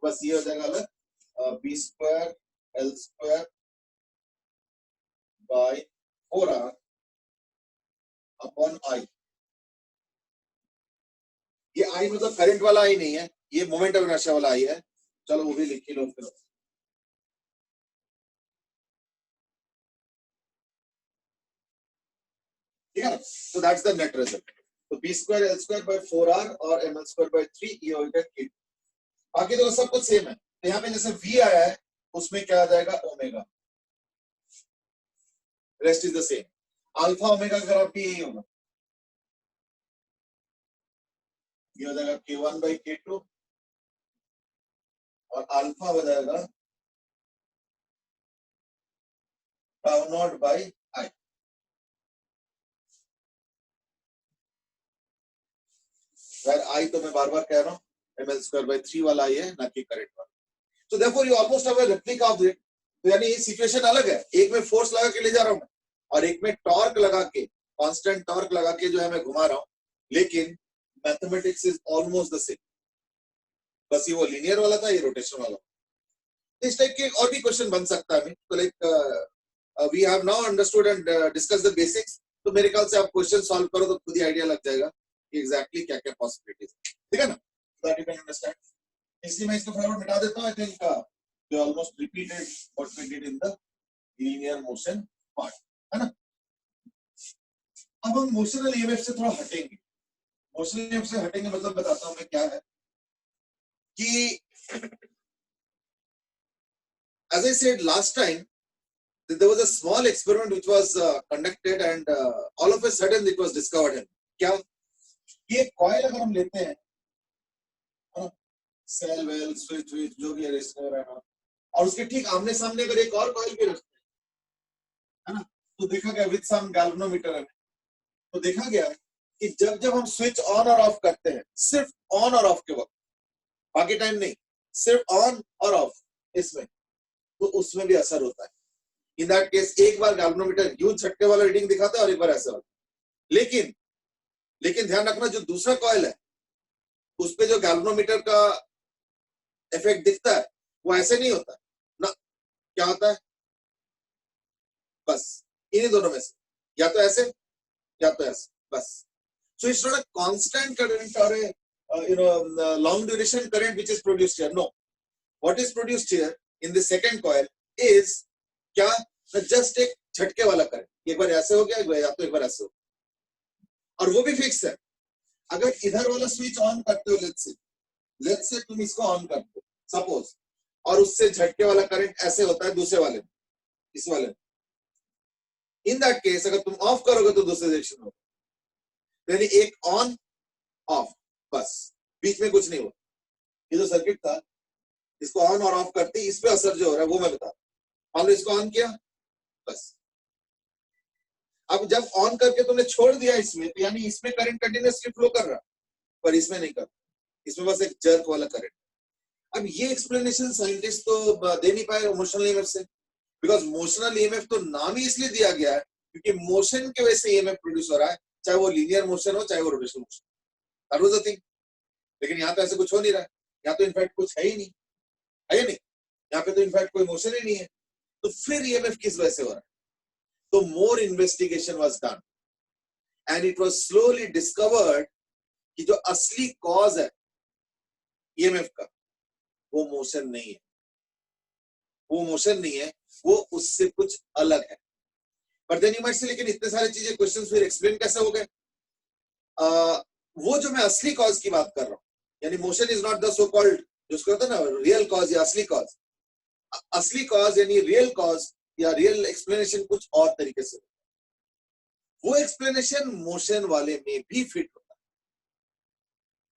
बस ये हो जाएगा अलग b square L square by 4r upon i। ये i मतलब करंट वाला i नहीं है, ये मोमेंट ऑफ इनर्शिया वाला i है, चलो वो भी लिख लो फिर, ठीक है ना। तो दैट्स द नेट रिजल्ट, तो b square L square by 4r और ml स्क्वायर by 3, ये हो गया K2। बाकी तो सब कुछ सेम है, तो यहाँ पे जैसे v आया है उसमें क्या आ जाएगा omega, rest is the same, alpha omega का ग्राफ भी यही होगा, ये हो जाएगा K1 बाई K2 और अल्फा हो जाएगा टाउ नॉट बाई आई। आई तो मैं बार बार कह रहा हूँ ml स्क्वायर बाई 3 वाला आई है, ना कि करंट वाला। तो therefore you almost have a replica of it. तो यानी ये सिचुएशन अलग है, एक में फोर्स लगा के ले जा रहा हूं मैं, और एक में टॉर्क लगा के, कांस्टेंट टॉर्क लगा के जो है मैं घुमा रहा हूं, लेकिन mathematics is almost the same, बस ये वो लीनियर वाला था, ये रोटेशन वाला। इस टाइप के और भी क्वेश्चन बन सकता है, तो like we have now understood and discuss the basics, तो मेरे ख्याल से आप क्वेश्चन सॉल्व करो तो खुद ही आइडिया लग जाएगा कि एग्जैक्टली क्या क्या पॉसिबिलिटीज, ठीक है ना, दैट यू कैन अंडरस्टैंड। इसलिए मैं इसको फटाफट मिटा देता हूं। I think we almost repeated what we did in the linear motion part, है ना। अब हम मोशनल ईएमएफ से थोड़ा हटेंगे, मोशनल ईएमएफ से हटेंगे मतलब बताता हूं मैं क्या है कि as I said last time, there was a small experiment which was conducted and all of a sudden it was discovered. क्या ये कॉइल अगर हम लेते हैं, सेल वेल स्विच विच जो भी रेजिस्टर है, और उसके ठीक आमने सामने अगर एक और कॉइल भी रखते हैं, है ना, तो देखा गया विद सम गैल्वेनोमीटर है, तो देखा गया कि जब जब हम स्विच ऑन और ऑफ करते हैं, सिर्फ ऑन और ऑफ के वक्त, बाकी टाइम नहीं, सिर्फ ऑन और ऑफ इसमें, तो उसमें भी असर होता है। इन दैट केस एक बार गैल्वेनोमीटर यूं झटके वाला रीडिंग दिखाता है और एक बार ऐसा होता है, लेकिन ध्यान रखना जो दूसरा कॉइल है उस पे जो गैल्वेनोमीटर का इफेक्ट दिखता है वो ऐसे नहीं होता ना, क्या होता है, बस इन्हीं दोनों में से, या तो ऐसे या तो ऐसे, बस। So it's not a constant current और long duration current which is produced here. No, what is produced here in the second coil is क्या, जस्ट एक झटके वाला करंट, एक बार ऐसे हो गया, या तो एक बार ऐसे हो, और वो भी फिक्स है। अगर इधर वाला स्विच ऑन करते हो, लेट्स से तुम इसको ऑन करते हो सपोज, और उससे झटके वाला करंट ऐसे होता है दूसरे वाले में, इस वाले में, इन दैट केस अगर तुम ऑफ करोगे तो दूसरे डायरेक्शन होगा, यानी एक ऑन ऑफ, बस बीच में कुछ नहीं हुआ, ये जो सर्किट था, इसको ऑन और ऑफ करते इस पे असर जो हो रहा है वो मैं बता, मान लो इसको ऑन किया बस, अब जब ऑन करके तुमने छोड़ दिया इसमें, तो यानी इसमें करंट कंटिन्यूअसली फ्लो कर रहा, पर इसमें नहीं कर, इसमें बस एक जर्क वाला करंट। अब ये एक्सप्लेनेशन साइंटिस्ट तो दे नहीं पाए इमोशनल ईएमएफ से, बिकॉज मोशनल ईएमएफ तो नाम ही इसलिए दिया गया है क्योंकि मोशन की वजह से ईएमएफ प्रोड्यूस हो रहा है, चाहे वो लीनियर मोशन हो चाहे वो rotational motion, that was the thing. लेकिन यहाँ तो ऐसे कुछ हो नहीं रहा है, यहाँ तो इनफैक्ट कुछ है ही नहीं, है नहीं, यहाँ पे तो इनफैक्ट कोई मोशन ही नहीं है, तो फिर ईएमएफ किस वजह से हो रहा है? तो more investigation was done and it was slowly discovered कि जो असली कॉज है ईएमएफ का वो मोशन नहीं है, वो मोशन नहीं है, वो उससे कुछ अलग है। पर देन यू माइट से, लेकिन इतने सारे चीजें क्वेश्चंस फिर एक्सप्लेन कैसे हो गए? वो जो मैं असली कॉज की बात कर रहा हूं, यानी motion is not the so called, जिसको कहते हैं ना रियल कॉज या असली कॉज, असली कॉज यानी रियल कॉज या रियल एक्सप्लेनेशन कुछ और तरीके से, वो एक्सप्लेनेशन मोशन वाले में भी फिट होता है।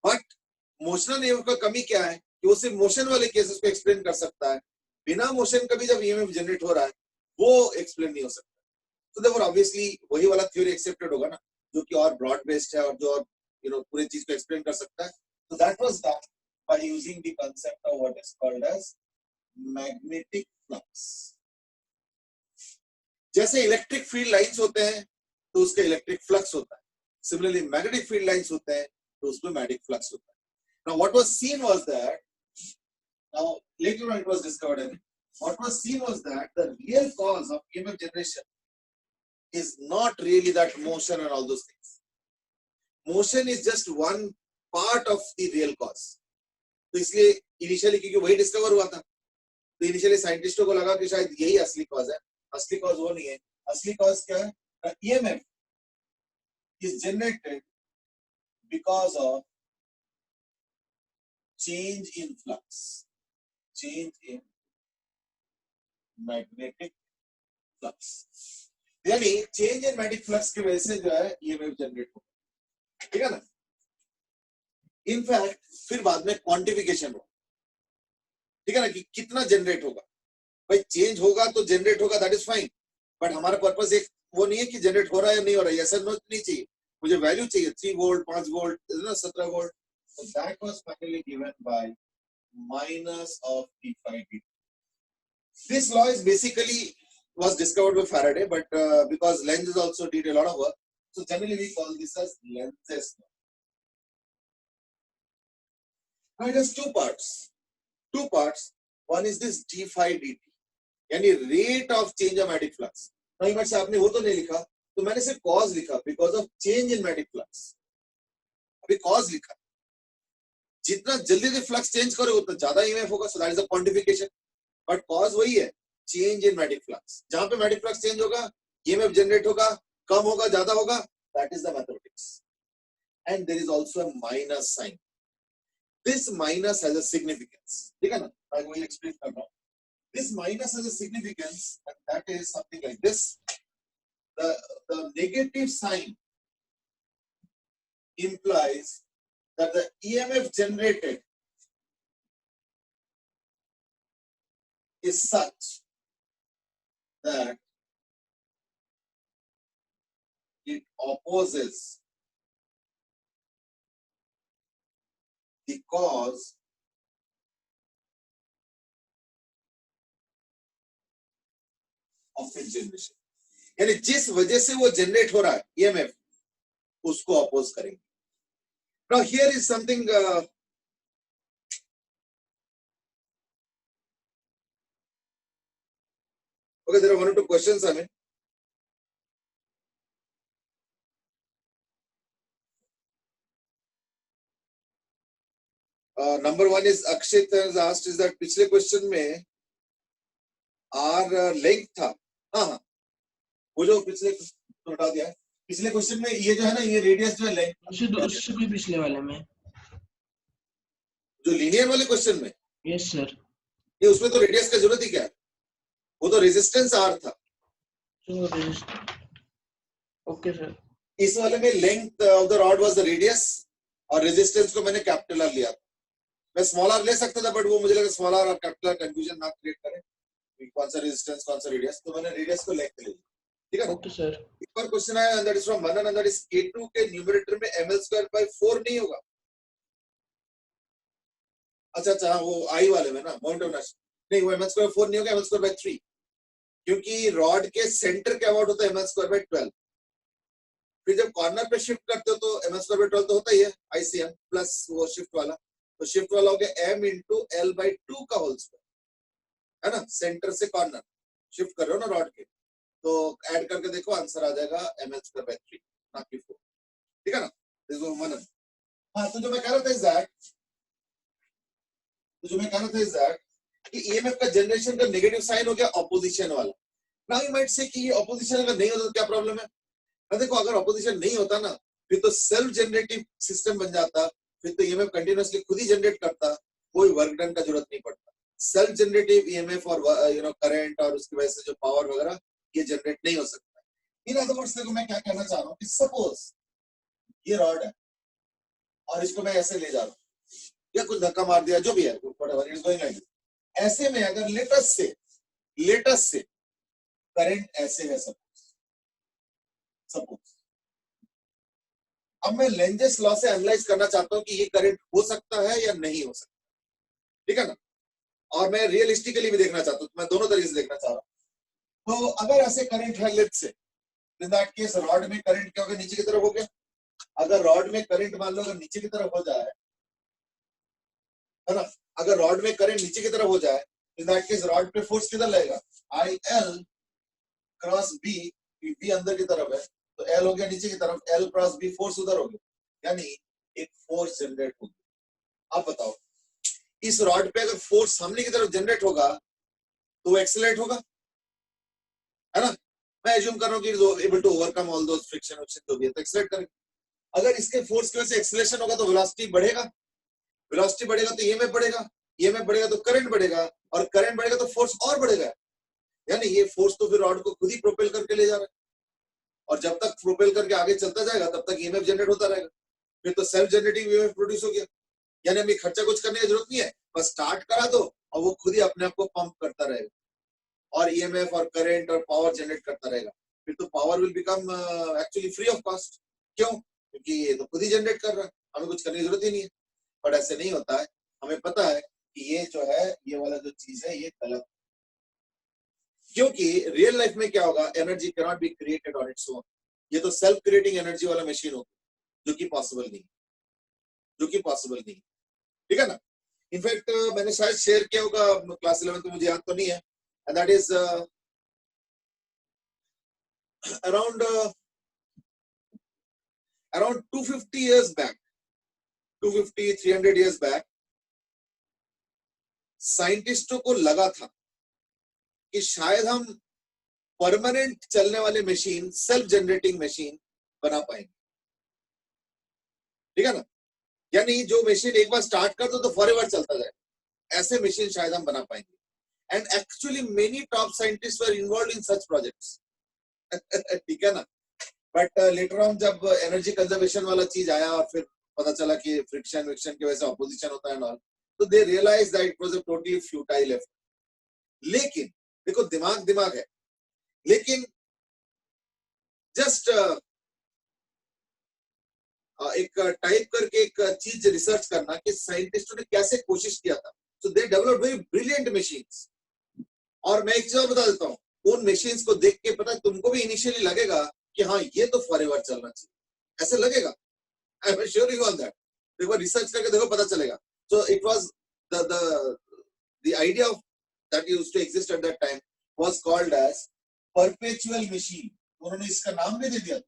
बट मोशनल ईएमएफ का कमी क्या है कि वो सिर्फ मोशन वाले केसेस को एक्सप्लेन कर सकता है, बिना मोशन का भी जब ईएमएफ जनरेट हो रहा है वो एक्सप्लेन नहीं हो सकता। तो देयरफॉर ऑब्वियसली वही वाला थ्योरी एक्सेप्टेड होगा ना, जो कि और ब्रॉड बेस्ड है और जो और पूरी चीज को एक्सप्लेन कर सकता है। तो that was done by using the concept of what is called as magnetic flux. जैसे इलेक्ट्रिक फील्ड लाइंस होते हैं तो उसका इलेक्ट्रिक फ्लक्स होता है, सिमिलरली मैग्नेटिक फील्ड लाइंस होते हैं तो उसमें मैग्नेटिक फ्लक्स होता है। Now what was scene was that, now later on it was discovered, and what was seen was that the real cause of EMF generation is not really that motion and all those things. Motion is just one part of the real cause. तो इसलिए इनिशियली क्योंकि वही डिस्कवर हुआ था, तो इनिशियली साइंटिस्टों को लगा कि शायद यही असली कॉज है। असली कॉज वो नहीं है। असली कॉज क्या है? EMF is generated because of change in flux, change in magnetic flux, यानी चेंज इन मैग्नेटिक फ्लक्स की वजह से जो है ईएमएफ जनरेट होगा, ठीक है ना। इनफैक्ट फिर बाद में क्वांटिफिकेशन हो, ठीक है ना, कि कितना जनरेट होगा। भाई चेंज होगा तो जनरेट होगा, दैट इज फाइन, बट हमारा पर्पस एक वो नहीं है कि जनरेट हो रहा है या नहीं हो रहा है, ऐसा नहीं चाहिए, मुझे वैल्यू चाहिए 3 volt 5 volt 17 volt. So that was finally given by minus of d phi dt. This law is basically was discovered by Faraday, but because Lenz also did a lot of work, so generally we call this as Lenz's law. Now it has two parts. One is this d phi dt, यानी rate of change of magnetic flux. Now you might say आपने वो तो नहीं लिखा, तो मैंने सिर्फ cause लिखा, because of change in magnetic flux. अभी cause लिखा, जितना जल्दी से फ्लक्स चेंज करोगे उतना ज्यादा ईएमएफ होगा, so that is a quantification. But cause वही है, चेंज इन मैग्नेटिक फ्लक्स। जहां पे मैग्नेटिक फ्लक्स चेंज होगा ईएमएफ जनरेट होगा, कम होगा ज्यादा होगा, that is the mathematics. And there is also a minus sign, this minus has a significance, ठीक है ना, मैं वही एक्सप्लेन कर रहा हूं। This minus has a significance and that is something like this, the negative sign implies that the EMF generated is such that it opposes the cause of its generation, यानी जिस वजह से वो जनरेट हो रहा है EMF, उसको अपोज करेंगे। Now here is something okay, there are one or two questions, I mean. Number one is Akshit has asked is that पिछले क्वेश्चन में R length था, हाँ वो जो पिछले तो हटा दिया है, पिछले क्वेश्चन में ये जो है ना, ये रेडियस जो है लेंथ, उससे भी पिछले वाले में जो लीनियर वाले क्वेश्चन में, यस सर, ये उसमें तो रेडियस का जरूरत ही क्या है, वो तो रेजिस्टेंस R था। Okay sir. इस वाले में length of the rod was the radius और रेजिस्टेंस को मैंने कैपिटल R लिया था। मैं स्मॉल आर ले सकता था, बट वो मुझे लगा स्मॉल आर और कैपिटल कंफ्यूजन ना क्रिएट करे, कौन सा रेजिस्टेंस कौन सा रेडियस, तो मैंने रेडियस को लेंथ ले लिया, ठीक है ना। Okay sir. एक और क्वेश्चन आया, that is from Manan, and that is K2 के न्यूमरेटर में ml²/4 नहीं होगा। अच्छा, वो आई वाले में ना, माउंट ऑफ नहीं, वो ml²/4 नहीं होगा, ml²/3, क्योंकि रॉड के सेंटर के अबाउट होता है ml²/12। फिर जब कॉर्नर पे शिफ्ट करते हो तो ml²/12 तो होता ही है, ICM प्लस वो शिफ्ट वाला, तो शिफ्ट वाला हो गया m × l/2 का होल स्क्वायर, है ना। सेंटर से कॉर्नर शिफ्ट कर रहे हो ना रॉड के, तो ऐड करके देखो आंसर आ जाएगा ml²/3 ना कि 4, ठीक है ना। देखो मनन, हाँ, तो जो मैं कह रहा था इज दैट कि EMF का जनरेशन का नेगेटिव साइन हो गया ऑपोजिशन वाला। नाउ यू माइट से कि ये ऑपोजिशन अगर नहीं होता तो क्या प्रॉब्लम है। देखो, अगर ऑपोजिशन नहीं होता ना, फिर तो सेल्फ जनरेटिव सिस्टम बन जाता, फिर तो EMF कंटिन्यूअसली खुद ही जनरेट करता, कोई वर्क डन का जरूरत नहीं पड़ता। सेल्फ जनरेटिव EMF और करंट और उसकी वजह से जो पावर वगैरह ये जनरेट नहीं हो सकता। इन अदर वर्ड्स देखो मैं क्या कहना चाह रहा हूँ कि सपोज ये रॉड है और इसको मैं ऐसे ले जा रहा हूँ या कुछ धक्का मार दिया, जो भी है, whatever it is going like, ऐसे में अगर लेटेस्ट से करंट ऐसे है सपोज, अब मैं लेंजेस लॉ से एनालाइज करना चाहता हूं कि ये करंट हो सकता है या नहीं हो सकता, ठीक है ना। और मैं रियलिस्टिकली भी देखना चाहता हूं, तो मैं दोनों तरीके से देखना चाह रहा हूं। तो अगर ऐसे करंट है लेट्स से, इन दैट केस रॉड में करंट क्या होगा, नीचे की तरफ हो गया। अगर रॉड में करंट मान लो अगर नीचे की तरफ हो जाए, है ना, अगर रॉड में करंट नीचे की तरफ हो जाए, इन दैट केस रॉड पे फोर्स किधर लगेगा, IL क्रॉस B अंदर की तरफ है, तो L हो गया नीचे की तरफ, L क्रॉस B फोर्स उधर हो गया, यानी एक फोर्स जनरेट होगी। अब बताओ, इस रॉड पे अगर फोर्स सामने की तरफ जनरेट होगा तो वो एक्सेलरेट होगा, है ना। मैं एज्यूम कर रहा हूं कि is able to overcome all those friction जो भी है, तो एक्सेलरेट करेगा। अगर इसके फोर्स की वजह से एक्सेलरेशन होगा तो वेलोसिटी बढ़ेगा, वेलोसिटी बढ़ेगा तो EMF बढ़ेगा, EMF बढ़ेगा तो करंट बढ़ेगा, और करंट बढ़ेगा तो फोर्स और बढ़ेगा, यानी ये फोर्स तो फिर रॉड को खुद ही प्रोपेल करके ले जा रहा है, और जब तक प्रोपेल करके आगे चलता जाएगा तब तक EMF जनरेट होता रहेगा, फिर तो सेल्फ जनरेटिंग EMF प्रोड्यूस हो गया। यानी हमें खर्चा कुछ करने की जरूरत नहीं है, बस स्टार्ट करा दो और वो खुद ही अपने आप को पंप करता रहेगा, और EMF और करंट और पावर जनरेट करता रहेगा। फिर तो power will become actually free of cost. क्यों? क्योंकि ये तो खुद ही जनरेट कर रहा है, हमें कुछ करने की जरूरत ही नहीं है। बट ऐसे नहीं होता है, हमें पता है कि ये जो है, ये वाला जो चीज है ये गलत, क्योंकि रियल लाइफ में क्या होगा, energy can not be created on its own. ये तो सेल्फ क्रिएटिंग एनर्जी वाला मशीन होगा, जो कि पॉसिबल नहीं, ठीक है ना। इनफैक्ट मैंने शायद शेयर किया होगा क्लास 11 में, मुझे याद तो नहीं है, and that is around 250 years back, 250-300 years back, साइंटिस्टों को लगा था कि शायद हम परमानेंट चलने वाले मशीन, सेल्फ जनरेटिंग मशीन बना पाएंगे, ठीक है ना। यानी जो मशीन एक बार स्टार्ट कर दो तो फॉरएवर चलता जाए, ऐसे मशीन शायद हम बना पाएंगे। And actually many top scientist were involve in such projects, ठीक है ना। बट लेटर ऑन जब एनर्जी कंजर्वेशन वाला चीज आया और फिर पता चला कि फ्रिक्शन विक्शन की वजह से ऑपोजिशन होता है और, तो they realise that it was a totally futile effort. लेकिन देखो, दिमाग है, लेकिन जस्ट एक टाइप करके एक चीज रिसर्च करना कि साइंटिस्टों ने कैसे कोशिश किया था। So they develop very brilliant machines. और मैं एक चीज बता देता हूँ, उन मशीन्स को देख के पता है तुमको भी इनिशियली लगेगा कि हाँ ये तो फॉरएवर चलना चाहिए, ऐसे लगेगा। I am sure you on that. देखो रिसर्च करके देखो, पता चलेगा। So it was the idea of that used to exist at that time was called as perpetual machine. उन्होंने इसका नाम भी दे दिया।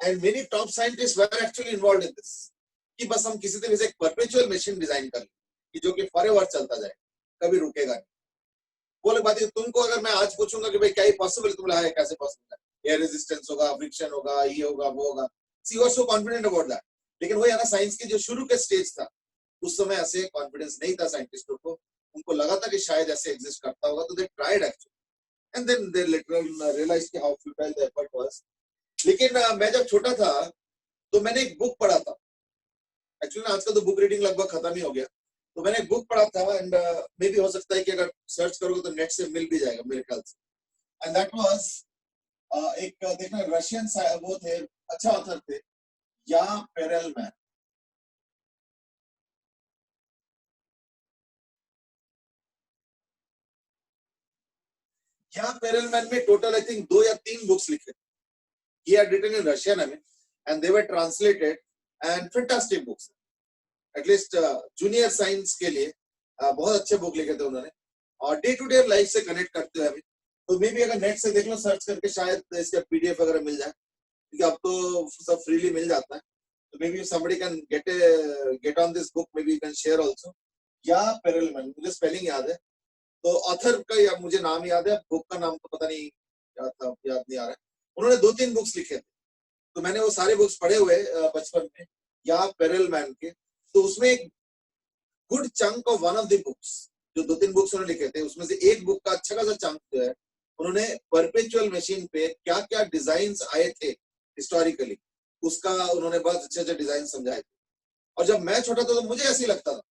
And many top scientist were actually involved in this, कि बस हम किसी तरीके से एक परपेचुअल मशीन डिजाइन कर लें कि जो कि फॉरएवर चलता जाए, कभी रुकेगा नहीं। वो अलग बात है, तुमको अगर मैं आज पूछूंगा कि भाई क्या ये पॉसिबल, तुम है कैसे पॉसिबल है, एयर रेजिस्टेंस होगा, फ्रिक्शन होगा, ये होगा, वो होगा, see you are so confident about that. लेकिन वही है ना, साइंस की जो शुरू के स्टेज था, उस समय ऐसे कॉन्फिडेंस नहीं था साइंटिस्टों को। उनको लगा था कि शायद ऐसे एग्जिस्ट करता होगा, तो they tried actually, and then they literally realised how futile the effort was. लेकिन मैं जब छोटा था तो मैंने एक बुक पढ़ा था, एक्चुअली आजकल तो बुक रीडिंग लगभग खत्म ही हो गया, तो मैंने एक बुक पढ़ा था एंड मे भी हो सकता है कि अगर सर्च करोगे तो नेट से मिल भी जाएगा मेरे ख्याल से, एंड दैट वाज एक देखना रशियन वो थे, अच्छा ऑथर थे, या पेरेलमैन। या पेरेलमैन में टोटल आई थिंक 2 या 3 बुक्स लिखे, he had written in Russian, I mean, and they were translated and fantastic books. At least junior science के लिए बहुत अच्छे बुक लिखे थे उन्होंने, और डे टू डे लाइफ से कनेक्ट करते हुए अभी, तो मे भी अगर नेट से देख लो सर्च करके शायद इसका पीडीएफ वगैरह मिल जाए, क्योंकि अब तो सब फ्रीली मिल जाता है, तो may be somebody can get on this book, maybe you can share also. या पेरेलमैन, मुझे स्पेलिंग याद है, तो ऑथर का या मुझे नाम याद है, बुक का नाम तो पता नहीं क्या था, याद नहीं आ रहा है। उन्होंने 2-3 बुक्स लिखे थे, तो मैंने वो सारे बुक्स पढ़े हुए बचपन में, या पेरेलमैन के, तो उसमें एक good chunk of one of the books, जो 2-3 बुक्स उन्होंने लिखे थे, उसमें से एक बुक का अच्छा खासा चंक जो है, उन्होंने परपेचुअल मशीन पे क्या क्या डिजाइन आए थे हिस्टोरिकली, उसका उन्होंने बहुत अच्छे अच्छे डिजाइन समझाए थे। और जब मैं छोटा था तो मुझे ऐसे ही लगता था,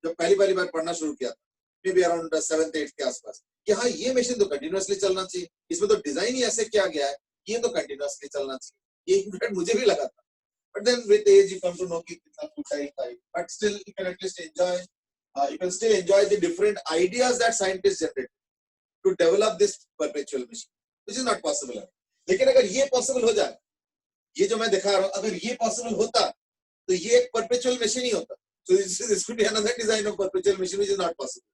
जब पहली पहली बार पढ़ना शुरू किया था, मे बी अराउंड 7th-8th के आसपास, कि हाँ ये मशीन तो कंटिन्यूअसली चलना चाहिए, इसमें तो डिजाइन ही ऐसे किया गया है, ये तो कंटिन्यूअसली चलना चाहिए, ये इनफैक्ट मुझे भी लगा था। But then with age you come to know कि कितना टूटा ही था, but still you can at least enjoy, you can still enjoy the different ideas that scientists generate to develop this perpetual machine, which is not possible. लेकिन अगर ये पॉसिबल हो जाए, ये जो मैं दिखा रहा हूँ, अगर ये पॉसिबल होता तो ये एक परपेचुअल मशीन ही होता। So this could be another design of perpetual machine which is not possible,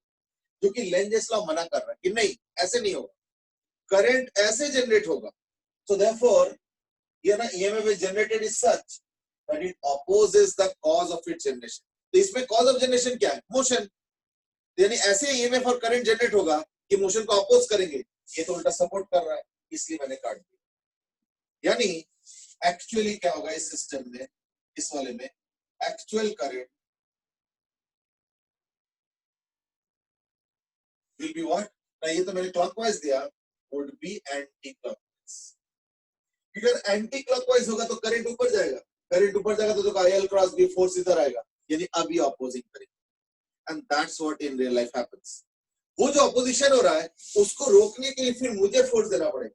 क्योंकि लेंजेस लॉ मना कर रहा है कि नहीं ऐसे नहीं होगा, करंट ऐसे जनरेट होगा, so therefore ये ना EMF is generated is such that it opposes the cause of its generation. तो इसमें cause of generation क्या है? मोशन, यानी ऐसे EMF और करंट जनरेट होगा कि मोशन को अपोज करेंगे, ये तो उल्टा सपोर्ट कर रहा है, इसलिए मैंने काट दिया। यानी एक्चुअली क्या होगा इस सिस्टम में, इस वाले में actual current will be what? ना ये तो मैंने क्लॉकवाइज दिया, would be एंटी क्लॉकवाइज। अगर एंटी क्लॉकवाइज होगा तो करंट ऊपर जाएगा, करंट ऊपर जाएगा तो जो IL क्रॉस B फोर्स इधर आएगा, यानी अब ये अपोजिंग करेगा, and that's what in real life happens. वो जो अपोजिशन हो रहा है उसको रोकने के लिए फिर मुझे फोर्स देना पड़ेगा,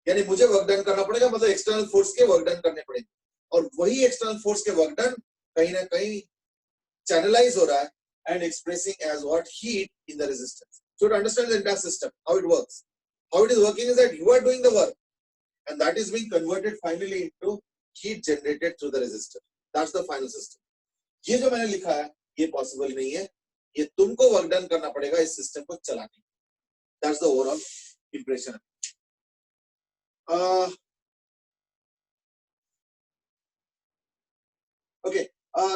यानी मुझे वर्क डन करना पड़ेगा, मतलब एक्सटर्नल फोर्स के वर्क डन करने पड़ेंगे, और वही एक्सटर्नल फोर्स के वर्क डन कहीं ना कहीं channelize हो रहा है and expressing as what heat in the resistance. So to understand the entire system, how it works, how it is working is that you are doing the work and that is being converted finally into heat generated through the resistor. That's the final system. ये जो मैंने लिखा है ये पॉसिबल नहीं है, ये तुमको वर्क डन करना पड़ेगा इस सिस्टम को चलाने। That's the overall impression. Okay,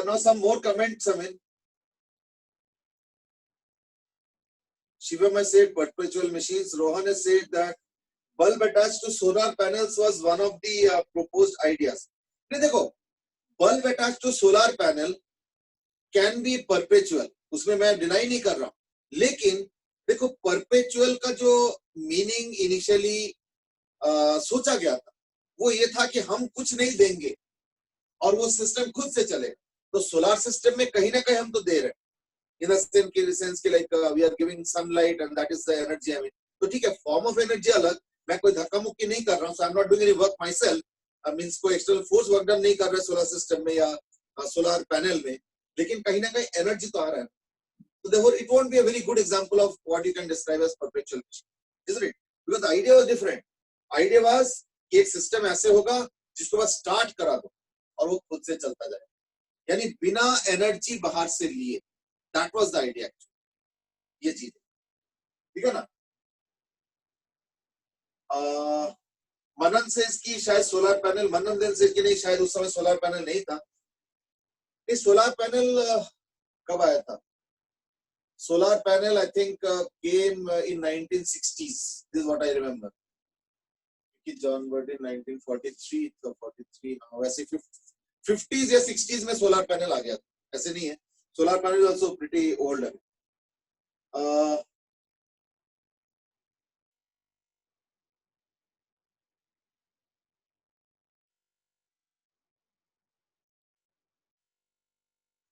now some more comments. I mean, Shivam has said perpetual machines. Rohan has said that bulb attached to solar panels was one of the proposed ideas. नहीं देखो, bulb attached to solar panel can be perpetual, उसमें मैं डिनाई नहीं कर रहा हूँ, लेकिन देखो perpetual का जो मीनिंग इनिशियली सोचा गया था वो ये था कि हम कुछ नहीं देंगे और वो सिस्टम खुद से चलेगा। तो सोलार सिस्टम में कहीं ना कहीं हम तो दे रहे हैं, in the sense कि like we are giving sunlight and that is the energy, I mean, तो ठीक है, फॉर्म ऑफ एनर्जी अलग, मैं कोई धक्का मुक्की नहीं कर रहा हूँ, so I'm not doing any work myself, means कोई एक्सटर्नल फोर्स वर्क डन नहीं कर रहा है सोलर सिस्टम में या सोलर पैनल में, लेकिन कहीं ना कहीं एनर्जी तो आ रहा है, so therefore it won't be a very good example of what you can describe as perpetual machine, isn't it? Because the idea was different. Idea was कि एक सिस्टम ऐसे होगा जिसको बस स्टार्ट करा दो और वो खुद से चलता जाए, यानी बिना एनर्जी बाहर से लिए, that was the idea actually, ये चीज ठीक है ना। मनन सेज की शायद सोलर पैनल, मनन देन सेज की नहीं, शायद उस समय सोलर पैनल नहीं था। इस सोलर पैनल कब आया था? Solar panel I think came in 1960s, this is what I remember, कि जॉन बर्ट इन 1943 तो 43 वैसे 50s या 60s में सोलर पैनल आ गया था, ऐसे नहीं है, solar panel is also pretty old है।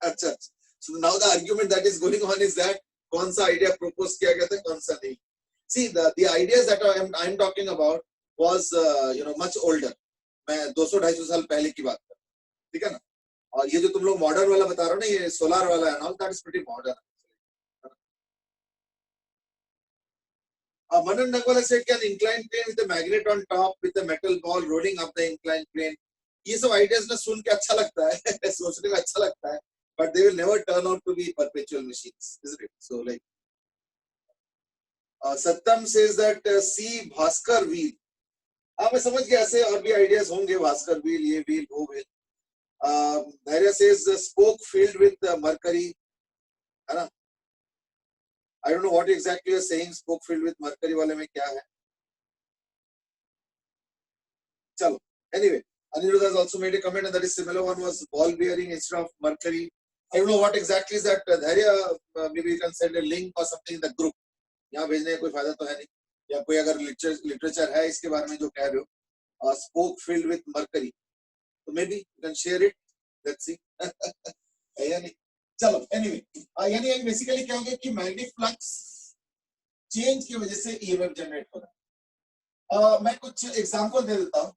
अच्छा, so now the argument that is going on is that कौन सा idea propose किया गया था, कौन सा नहीं. See, the ideas that I'm talking about was much older. मैं 200-250 साल पहले की बात कर, ठीक है ना. और ये जो तुम लोग मॉडर्न वाला बता रहे हो ना, ये सोलर वाला है, all that is pretty modern. Manan Nagwala said an inclined plane with a magnet on top with a metal ball rolling up the inclined plane. ये सब ideas ना सुन के अच्छा लगता है, सोचने में अच्छा लगता है, but they will never turn out to be perpetual machines, isn't it? So like, Satyam says that see Bhaskar wheel. हाँ मैं समझ गया, ऐसे और भी ideas होंगे, Bhaskar wheel, ये wheel, वो wheel. Dhairya says spoke filled with mercury, है ना? I don't know what exactly you're saying. Spoke filled with mercury वाले में क्या है? चलो. Anyway, Anirudh has also made a comment, and that is similar one was ball bearing instead of mercury. I don't know what exactly is that. Dhairya, maybe you can send a link or something in the group. यहाँ भेजने का कोई फायदा तो है नहीं. या कोई अगर literature है इसके बारे में जो कह रहे हो, spoke filled with mercury. So maybe you can share it. Let's see. है या नहीं? चलो. Anyway, यानी बेसिकली क्या हो गया कि मैग्नेटिक फ्लक्स चेंज की वजह से EMF जनरेट हो रहा है. मैं कुछ एग्जांपल दे देता हूँ.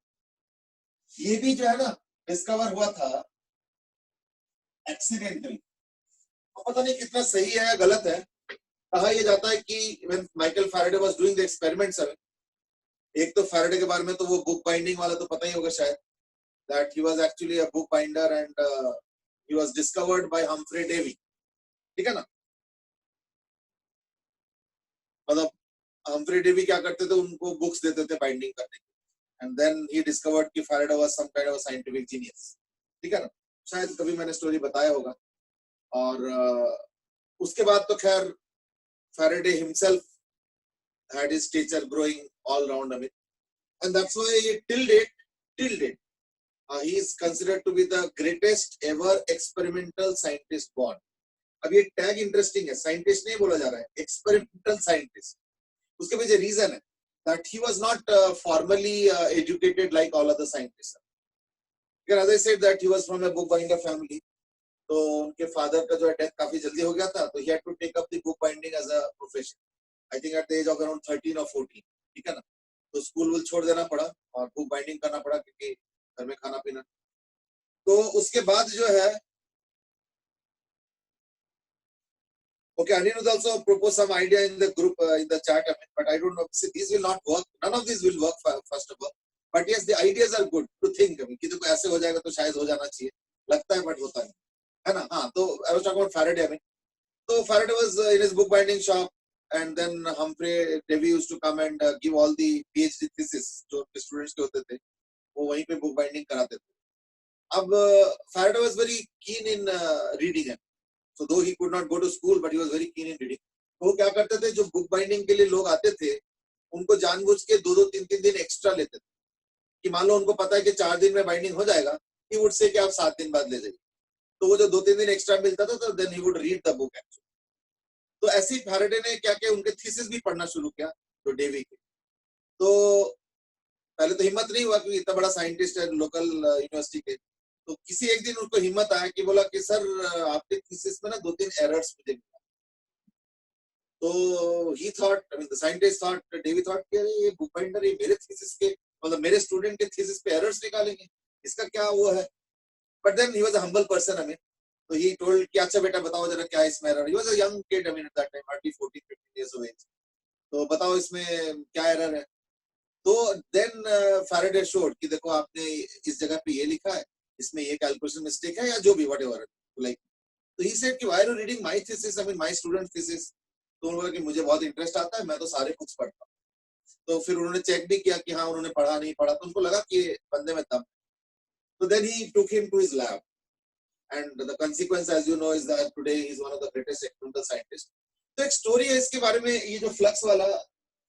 ये भी जो है ना डिस्कवर हुआ था एक्सीडेंटली. पता नहीं कितना सही है या गलत है. कहा यह जाता है कि when Michael Faraday was doing the experiments, एक तो फैराडे के बारे में तो वो बुक बाइंडिंग वाला तो पता ही होगा शायद, that he was actually a book binder and he was discovered by Humphrey Davy. ठीक है ना. मतलब Humphrey Davy क्या करते थे, उनको बुक्स देते थे बाइंडिंग करने की, and then he discovered कि Faraday was some kind of a scientific genius. ठीक है ना. शायद कभी मैंने स्टोरी बताया होगा. और उसके बाद तो खैर Faraday himself had his stature growing all around him, and that's why till date, he is considered to be the greatest ever experimental scientist born. अब ये टैग इंटरेस्टिंग है, साइंटिस्ट नहीं बोला जा रहा है, एक्सपेरिमेंटल साइंटिस्ट. उसके पीछे रीजन है that he was not formally educated like all other scientists. As I said that he was from a bookbinder family, तो उनके फादर का जो है डेथ काफी जल्दी हो गया था, तो he had to take up the book binding as a profession. I think at the age of around 13 or 14. ठीक है ना. तो स्कूल वूल छोड़ देना पड़ा और बुक बाइंडिंग करना पड़ा क्योंकि घर में खाना पीना. तो उसके बाद जो है, okay, Anirudh also proposed some idea in the group in the chat, but I don't know. See, these will not work. None of these will work first of all. But yes, the ideas are good to think. कि तो ऐसे हो जाएगा तो शायद हो जाना चाहिए. लगता है but होता नहीं. है ना. हाँ. तो I was talking about Faraday. So Faraday was in his book binding shop, and then Humphrey Davy used to come and give all the PhD thesis जो students के होते थे, वो वहीं पे book binding कराते थे. अब Faraday was very keen in reading it. So though he could not go to school, but he was very keen in reading. तो वो क्या करते थे, जो बुक बाइंडिंग के लिए लोग आते थे, उनको जानबूझ के 2-2, 3-3 दिन एक्स्ट्रा लेते थे कि मान लो उनको पता है कि 4 दिन में बाइंडिंग हो जाएगा, he would say कि आप 7 दिन बाद ले जाइए. तो वो जो 2-3 दिन एक्स्ट्रा मिलता था, तो then he would read the book actually. तो ऐसे ही फैराडे ने क्या किया, उनके थीसिस भी पढ़ना शुरू किया जो डेवी के. तो पहले तो हिम्मत नहीं हुआ क्योंकि इतना बड़ा साइंटिस्ट है लोकल यूनिवर्सिटी के. तो किसी एक दिन उनको हिम्मत आया कि बोला कि सर आपके थीसिस में ना 2-3 एरर्स मुझे मिला. तो he thought, I mean the scientist thought, Davy thought कि ये बुक बाइंडर ये मेरे थीसिस के, मतलब मेरे स्टूडेंट के थीसिस पे एरर्स निकालेंगे, इसका क्या वो है. But then he was a humble person, I mean. So he told कि अच्छा बेटा बताओ जरा क्या इसमें error. He was a young kid, I mean at that time, hardly 14-15 years of age. तो बताओ इसमें क्या एरर है. तो then Faraday showed कि देखो आपने इस जगह पे ये लिखा है, इसमें ये कैलकुलेशन मिस्टेक है या जो भी whatever like. तो he said कि why are you reading my thesis, I mean my student thesis. तो उन्होंने बोला कि मुझे बहुत इंटरेस्ट आता है, मैं तो सारे बुक्स पढ़ता हूँ. तो फिर उन्होंने चेक भी किया कि हाँ उन्होंने पढ़ा नहीं पढ़ा, तो उनको लगा कि बंदे में दम. तो then he took him to his lab, and the consequence as you know is that today he is one of the greatest experimental scientists. तो एक स्टोरी है इसके बारे में, ये जो फ्लक्स वाला,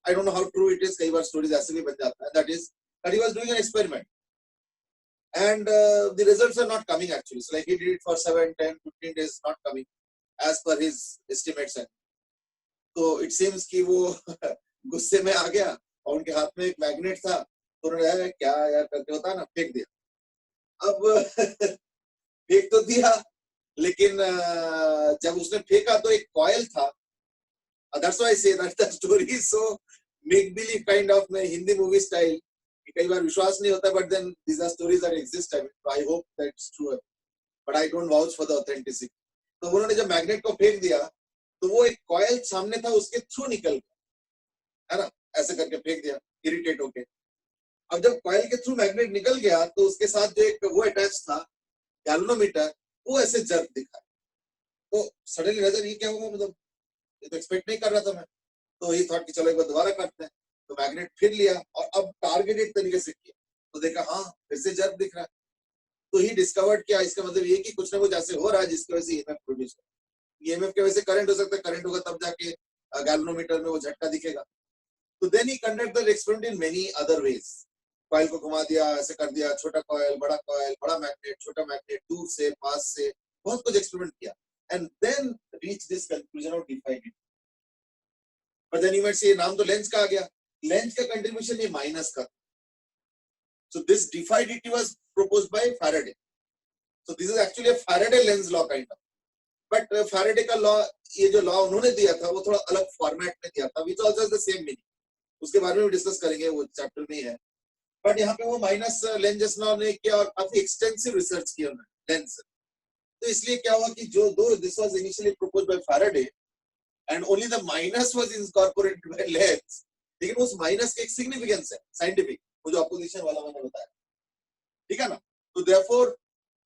I don't know how true it is, कई बार स्टोरीज ऐसे भी बन जाता है. That is that he was doing an experiment and the results are not coming actually. So like he did it for 7, 10, 15 days, not coming as per his estimates. तो it seems कि वो गुस्से में आ गया और उनके हाथ में एक मैग्नेट था, तो उन्होंने क्या यार करके होता है ना, फेंक दिया. अब फेंक तो दिया, लेकिन जब उसने फेंका तो एक कॉयल था. That's why I say that the story is so make believe kind of में हिंदी मूवी स्टाइल. कई बार विश्वास नहीं होता, but then these are stories that exist. I mean, I hope that's true, but I don't vouch for the authenticity. तो उन्होंने जब मैग्नेट को फेंक दिया तो वो एक कॉयल सामने था, उसके थ्रू निकल गया, है ना, ऐसे करके फेंक दिया इरिटेट होके. अब जब कॉयल के थ्रू मैग्नेट निकल गया तो उसके साथ जो एक वो अटैच था गैल्वेनोमीटर, वो ऐसे जर्क दिखा. तो सडनली नजर ये क्या हुआ, मतलब ये तो एक्सपेक्ट नहीं कर रहा था मैं. तो ये थॉट कि चलो एक बार दोबारा करते हैं. तो मैग्नेट फिर लिया और अब टारगेटेड तरीके से किया तो देखा हाँ फिर से जर्क दिख रहा है. तो ही डिस्कवर्ड किया, इसका मतलब ये कि कुछ ना कुछ ऐसे हो रहा है जिसकी वजह से ईएमएफ प्रोड्यूस हो. ईएमएफ की वजह से करंट हो सकता है, करंट होगा तब जाके गैल्वेनोमीटर में वो झटका दिखेगा. तो then he conduct the experiment in many other ways. Coil को घुमा दिया, ऐसे कर दिया, छोटा कॉइल, बड़ा मैग्नेट, छोटा मैग्नेट, दूर से, पास से, बहुत कुछ एक्सपेरिमेंट किया. And then reach this conclusion of defined. But then you might say नाम तो लेंस का आ गया. लेंस का कंट्रीब्यूशन ये माइनस का. So this defied it was proposed by Faraday. So this is actually a Faraday lens law kind of. But Faraday का लॉ, ये जो लॉ उन्होंने दिया था वो थोड़ा अलग फॉर्मेट में दिया था, which also has the same meaning. उसके बारे में भी डिस्कस करेंगे, वो चैप्टर में है. बट यहाँ पे वो माइनस लेंस लॉ ने किया और काफी एक्सटेंसिव रिसर्च किया उन्होंने लेंस. तो इसलिए क्या हुआ कि जो दो this was initially proposed by Faraday and only the minus was incorporated by Lenz. लेकिन उस माइनस के एक सिग्निफिकेंस है साइंटिफिक, वो जो अपोजिशन वाला मैंने बताया, ठीक है ना. तो therefore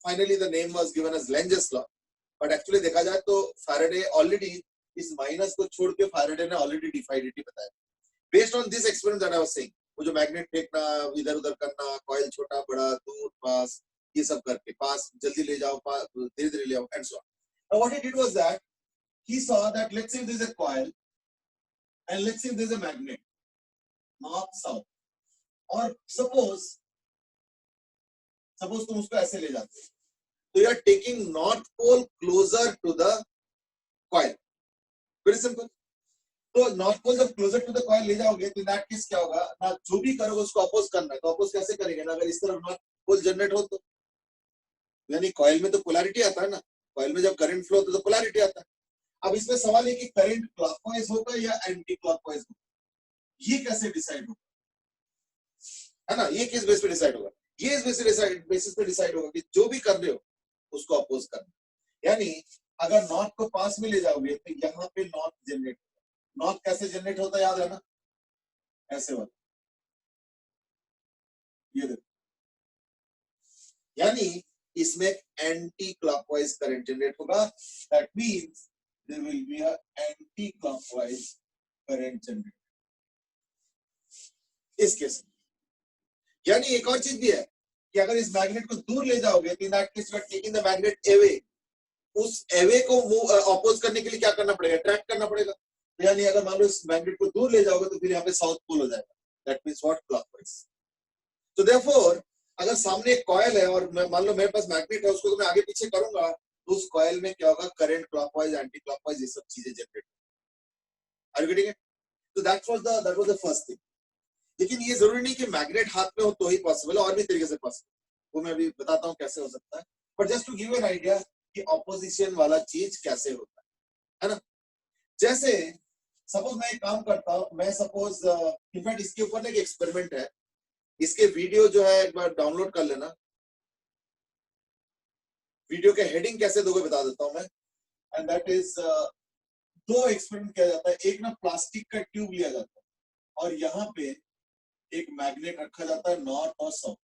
finally the name was given as Lenz's law. but actually देखा जाए तो Faraday already इस माइनस को छोड़ के Faraday ने already defied it बताया. Based on this experiment that I was saying, वो जो मैग्नेट फेंकना, इधर उधर करना, कॉइल छोटा बड़ा, दूर पास, ये सब करके, पास जल्दी ले जाओ, धीरे धीरे ले आओ, and so on. Now what he did was that he saw that let's say there's a coil and let's say there's a magnet north south, or suppose तुम उसको ऐसे ले जाते हो तो you are taking north pole closer to the coil. Very simple. तो नॉर्थ पोल जब क्लोजर टू द कॉइल ले जाओगे तो दैट केस क्या होगा ना, जो भी करोगे उसको अपोज करना है. तो अपोज कैसे करेंगे ना, अगर इस तरफ नॉर्थ पोल जनरेट हो तो, यानी कॉइल में तो पोलैरिटी आता है ना, कॉइल में जब करंट फ्लो होता है तो पोलैरिटी आता है. अब इसमें सवाल है कि करंट क्लॉकवाइज होगा या एंटी क्लॉकवाइज होगा, ये कैसे डिसाइड होगा, है ना. ये किस बेस पे डिसाइड होगा, ये इस बेसिस पे डिसाइड होगा कि जो भी कर रहे हो उसको अपोज करना. यानी अगर नॉर्थ को पास में ले जाओगे तो यहाँ पे नॉर्थ जनरेट होगा. नॉर्थ कैसे जनरेट होता है याद है ना, ऐसे वाला, ये देखो, यानी इसमें एंटी क्लॉकवाइज करंट जनरेट होगा. That means there will be a anti-clockwise current generated इस केस. यानी एक और चीज भी है कि अगर इस मैग्नेट को दूर ले जाओगे तो in that case you are taking the magnet away. उस अवे को अपोज करने के लिए क्या करना पड़ेगा, अट्रैक्ट करना पड़ेगा. यानी अगर मान लो इस मैग्नेट को दूर ले जाओगे तो फिर यहाँ पे साउथ पोल हो जाएगा. That means what, clockwise. तो देयरफॉर अगर सामने एक कॉइल है और मान लो मेरे पास मैग्नेट है, उसको तो मैं आगे पीछे करूंगा तो उस कॉइल में क्या होगा, करंट क्लॉकवाइज, एंटी क्लॉकवाइज, ये सब चीजें generate. Are you getting it? तो that was the first thing. लेकिन ये जरूरी नहीं कि मैग्नेट हाथ में हो तो ही पॉसिबल है, और भी तरीके से पॉसिबल, वो मैं अभी बताता हूँ कैसे हो सकता है. But just to give an idea कि ऑपोजिशन वाला चीज कैसे होता है ना. जैसे सपोज मैं एक काम करता हूँ, मैं सपोज इनफैक्ट इसके ऊपर एक एक्सपेरिमेंट है, इसके वीडियो जो है एक बार डाउनलोड कर लेना. वीडियो के हेडिंग कैसे दोगे बता देता हूं मैं. एंड दैट इज दो एक्सपेरिमेंट किया जाता है. एक ना प्लास्टिक का ट्यूब लिया जाता है और यहाँ पे एक मैग्नेट रखा जाता है नॉर्थ और साउथ.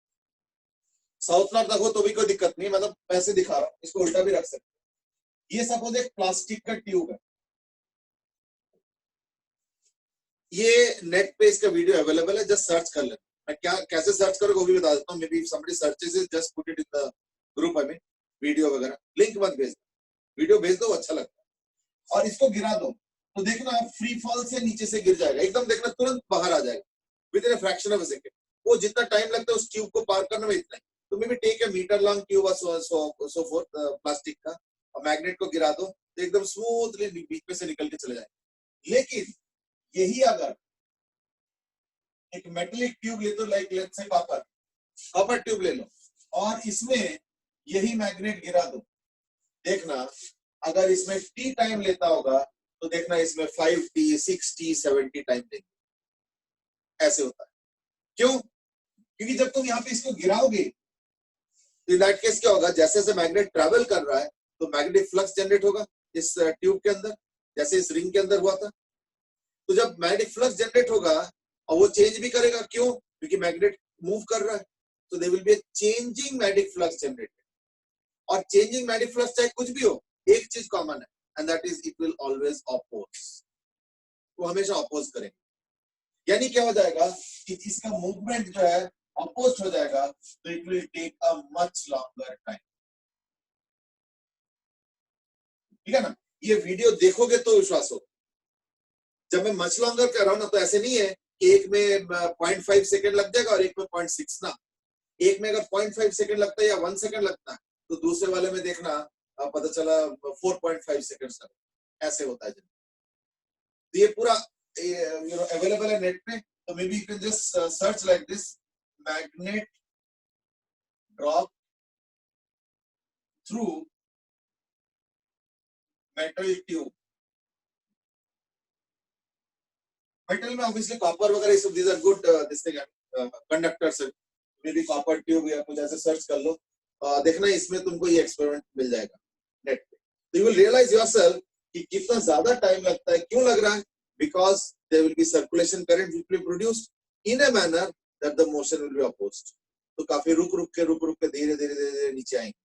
साउथ नॉर्थ रखो तो भी कोई दिक्कत नहीं, मतलब ऐसे दिखा रहा हूं, इसको उल्टा भी रख सकते हैं. ये सपोज एक प्लास्टिक का ट्यूब है. ये नेट पे इसका वीडियो अवेलेबल है, जस्ट सर्च कर लेना. मैं क्या कैसे सर्च करोगे वो भी बता देता हूँ. May be somebody searches it, just put it in the group. I mean video वगैरह लिंक मत भेज, वीडियो भेज दो, अच्छा लगता है. और इसको गिरा दो तो देखना फ्री फॉल से नीचे से गिर जाएगा एकदम, देखना तुरंत बाहर आ जाएगा with in a fraction of a second. वो जितना टाइम लगता है उस ट्यूब को पार करने में इतना ही. तो may be take a metre long tube so forth plastic का, और मैग्नेट को गिरा दो तो एकदम स्मूथली बीच में से निकल के चले जाएगा. लेकिन यही अगर एक मेटेलिक ट्यूब ले, तो like let's say copper tube ले लो और इसमें यही मैग्नेट गिरा दो, देखना अगर इसमें टी टाइम लेता होगा तो देखना इसमें 5t 6t 7t टाइम लेंगे। ऐसे होता है। क्यों? क्योंकि जब तुम यहाँ पे इसको गिराओगे तो इन दैट केस क्या होगा, जैसे जैसे मैग्नेट ट्रैवल कर रहा है तो मैग्नेटिक फ्लक्स जनरेट होगा इस ट्यूब के अंदर, जैसे इस रिंग के अंदर हुआ था। तो जब मैग्नेटिक फ्लक्स जनरेट होगा और वो चेंज भी करेगा, क्यों? क्योंकि मैग्नेट मूव कर रहा है, तो there will be a changing magnetic flux generated. और चेंजिंग मैग्नेटिक फ्लक्स चाहे कुछ भी हो, एक चीज कॉमन है, and that is it will always oppose. वो हमेशा ऑपोज करेंगे। यानी क्या हो जाएगा कि इसका मूवमेंट जो है ऑपोज हो जाएगा, तो it will take a much longer time. ठीक है ना? ये वीडियो देखोगे तो विश्वास हो। जब मैं मच लॉन्गर कह रहा हूं ना, तो ऐसे नहीं है कि एक में 0.5 सेकंड लग जाएगा और एक में 0.6 ना। एक में अगर 0.5 सेकंड लगता है या 1 सेकंड लगता है, तो दूसरे वाले में देखना पता चला 4.5 सेकंड ऐसे होता है। तो ये पूरा अवेलेबल है नेट पे, तो may be you can just search like this, magnet drop through metal tube. Metal में ऑब्वियसली कॉपर वगैरह सब these are good this thing conductors, maybe copper tube या कुछ ऐसे सर्च कर लो। देखना इसमें तुमको ये एक्सपेरिमेंट मिल जाएगा नेट पे, तो यू विल रियलाइज योरसेल्फ कि कितना ज्यादा टाइम लगता है। क्यों लग रहा है? Because there will be circulation current which will be produced in a manner that the motion will be opposed. तो काफी रुक रुक के धीरे धीरे नीचे आएंगे।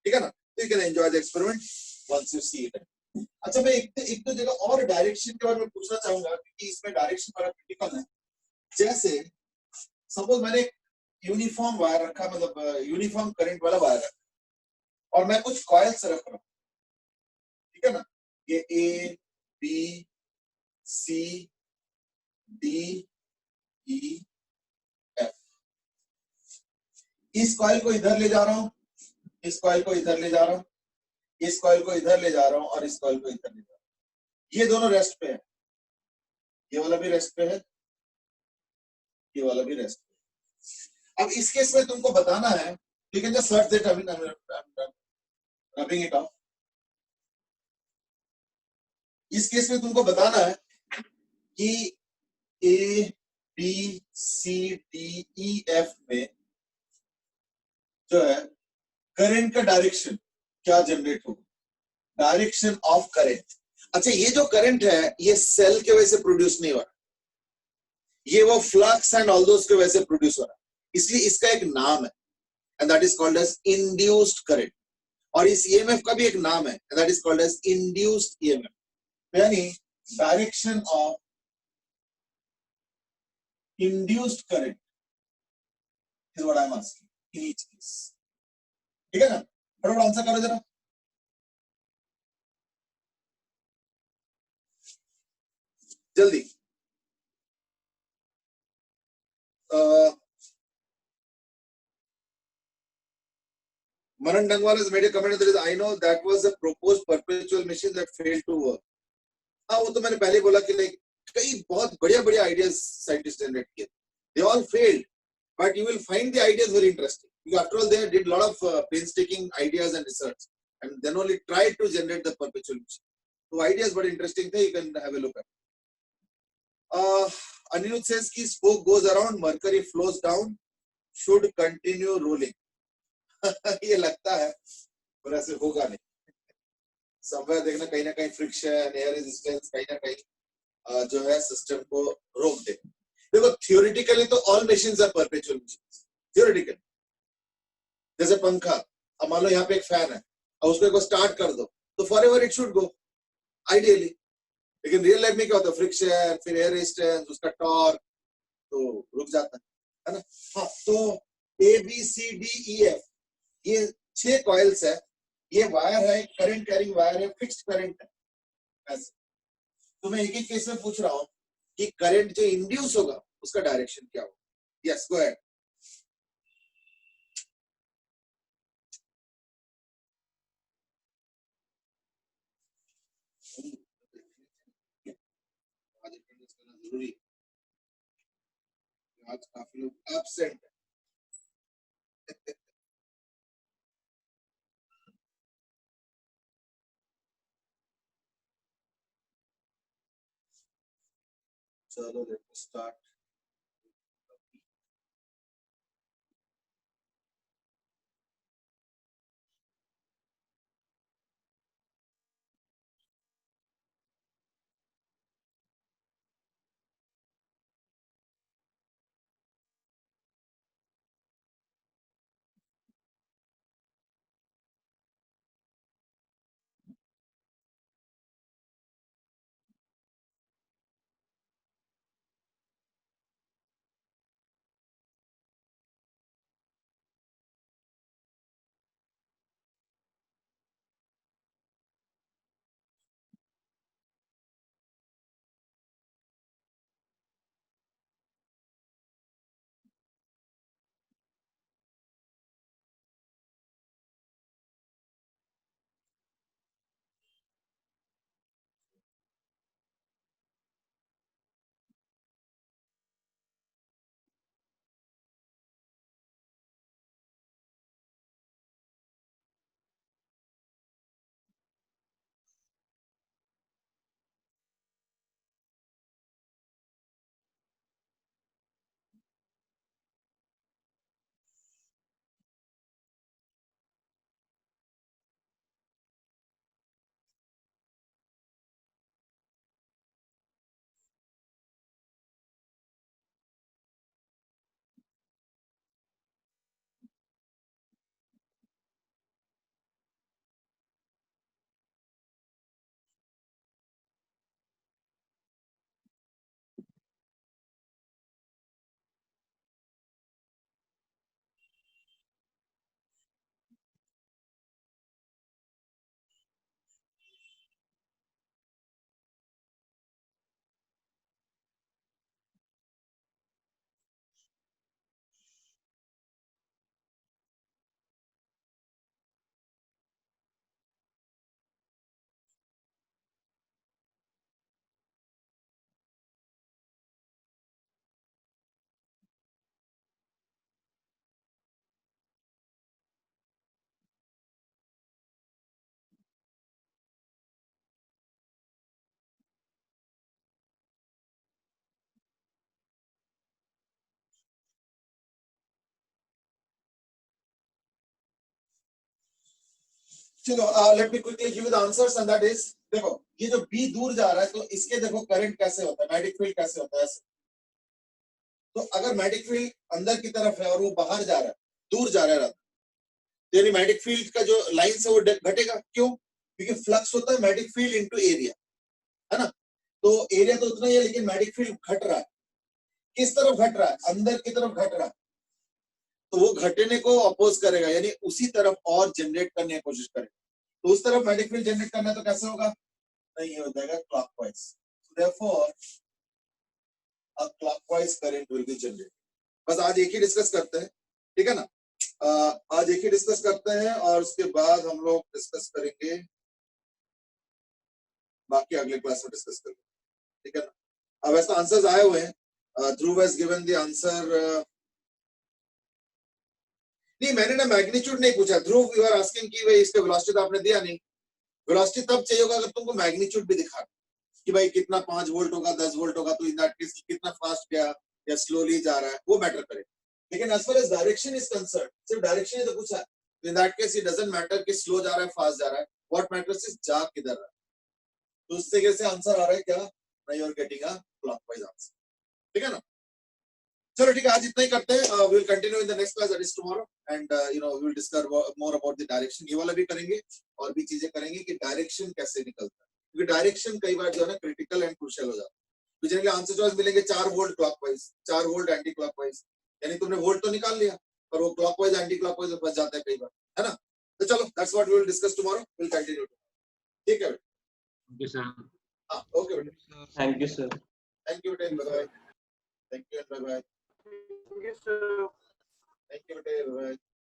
ठीक है ना? तो you can enjoy the experiment once you see it. अच्छा, मैं एक दो जगह और डायरेक्शन के बारे में पूछना चाहूंगा, क्योंकि इसमें डायरेक्शन बड़ा क्रिटिकल है। जैसे सपोज मैंने यूनिफॉर्म वायर रखा, मतलब यूनिफॉर्म करंट वाला वायर रखा, और मैं कुछ कॉइल्स रख रहा हूं। ठीक है ना? ये A B C D E F. इस कॉइल को इधर ले जा रहा हूं, इस कॉइल को इधर ले जा रहा हूं, इस कॉइल को इधर ले जा रहा हूं, और इस कॉइल को इधर ले जा रहा हूं। ये दोनों रेस्ट पे है, ये वाला भी रेस्ट पे है, ये वाला भी रेस्ट पे। अब इस केस में तुमको बताना है, you can just search that, I'm rubbing it off। इस केस में तुमको बताना है कि A B C D E F में जो है करंट का डायरेक्शन क्या जनरेट होगा, डायरेक्शन ऑफ करंट। अच्छा, ये जो करंट है ये सेल के वजह से प्रोड्यूस नहीं हो रहा, ये वो फ्लक्स एंड ऑल दोस के वजह से प्रोड्यूस हो रहा है, इसलिए इसका एक नाम है, and that is called as induced current. और इस ईएमएफ का भी एक नाम है, and that is called as induced EMF. यानी direction of induced current is what I am asking in each case. ठीक है ना? फटाफट आंसर करो जरा। जल्दी। Manan Dangwal has made a comment that is, I know that was a proposed perpetual machine that failed to work। हाँ, वो तो मैंने पहले बोला कि लाइक कई बहुत बढ़िया बढ़िया आइडियाज साइंटिस्ट जनरेट किए, they all failed, but you will find the ideas very interesting because after all they did a lot of painstaking ideas and research and then only tried to generate the perpetual machine। तो ideas बड़े interesting थे, you can have a look at। Anirudh says कि spoke goes around, mercury flows down, should continue rolling। ये लगता है पर ऐसे होगा नहीं। समवेयर देखना कहीं ना कहीं फ्रिक्शन, एयर रेजिस्टेंस कहीं ना कहीं जो है सिस्टम को रोक दे। देखो थियोरेटिकली तो all machines are perpetual machines, theoretically. जैसे पंखा, अब मान लो यहाँ पे एक फैन है और उसको एक स्टार्ट कर दो तो for ever it should go ideally. लेकिन रियल लाइफ में क्या होता है, फ्रिक्शन, फिर एयर रेजिस्टेंस, उसका टॉर्क, तो रुक जाता है ना? हाँ, तो A B C D E F ये 6 कॉइल्स है, ये वायर है, करंट कैरिंग वायर है, फिक्स्ड करंट है ऐसे। तो मैं एक एक केस में पूछ रहा हूं कि करंट जो इंड्यूस होगा उसका डायरेक्शन क्या होगा। Yes, go ahead. आज अटेंडेंस करना जरूरी है, आज काफी लोग एब्सेंट है। चलो लेट्स स्टार्ट. चलो let me quickly give the answers and that is, देखो ये जो बी दूर जा रहा है तो इसके देखो करंट कैसे होता है, मैग्नेटिक फील्ड कैसे होता है ऐसे. तो अगर मैग्नेटिक फील्ड अंदर की तरफ है और वो बाहर जा रहा है, दूर जा रहा है, तो यानी मैग्नेटिक फील्ड का जो लाइन है वो घटेगा. क्यों? क्योंकि फ्लक्स होता है मैग्नेटिक फील्ड इनटू एरिया, है ना. तो एरिया तो उतना ही है लेकिन मैग्नेटिक फील्ड घट रहा है. किस तरफ घट रहा है? अंदर की तरफ घट रहा है. तो वो घटने को अपोज करेगा, यानी उसी तरफ और जनरेट करने की कोशिश करेगा. तो उस तरफ मैग्नेटिक फील्ड जनरेट करना है तो कैसे होगा? नहीं, ये हो जाएगा clockwise. So therefore a clockwise current will be generated. बस आज एक ही डिस्कस करते हैं, ठीक है ना. आज एक ही डिस्कस करते हैं और उसके बाद हम लोग डिस्कस करेंगे, बाकी अगले क्लास में डिस्कस करेंगे, ठीक है ना. अब ऐसा आंसर्स आए हुए हैं. ध्रुव हैज गिवन द आंसर. नहीं, मैंने ना मैग्नीट्यूड नहीं पूछा. ध्रुव, यू आर आस्किंग कि भाई इसका वेलोसिटी तो आपने दिया नहीं. वेलोसिटी तब चाहिए होगा अगर तुमको मैग्नीट्यूड भी दिखा कि भाई कितना 5 वोल्ट होगा, 10 वोल्ट होगा, तो इन दैट केस कितना फास्ट गया या स्लोली जा रहा है, वो मैटर करे. लेकिन as far as direction is concerned, सिर्फ डायरेक्शन ही तो पूछा. In that case it doesn't matter कि स्लो जा रहा है, फास्ट जा रहा है. व्हाट मैटर्स इज जा किधर रहा है. तो उससे कैसे आंसर आ रहा है क्या? Now you are getting a clockwise answer, ठीक है ना. चलो ठीक है, आज इतना ही करते हैं. We will continue in the next class, that is tomorrow. And we will discuss more about the direction. ये वाला भी करेंगे और भी चीजें करेंगे कि डायरेक्शन कैसे निकलता है, क्योंकि डायरेक्शन कई बार जो है ना क्रिटिकल एंड क्रूशियल हो जाता है. तो जनरली आंसर चॉइस मिलेंगे 4 volt clockwise, 4 volt anti clockwise, यानी तुमने वोल्ट तो निकाल लिया पर वो क्लॉकवाइज एंटी क्लॉकवाइज में फंस जाता है कई बार, है ना. तो चलो, that's what we will discuss tomorrow. We will continue, ठीक है. Thank you, sir. हां, ओके बेटा. Thank you sir. Thank you बेटा. Bye bye. Thank you and bye bye. Thank you sir. Thank you बेटा. बाय.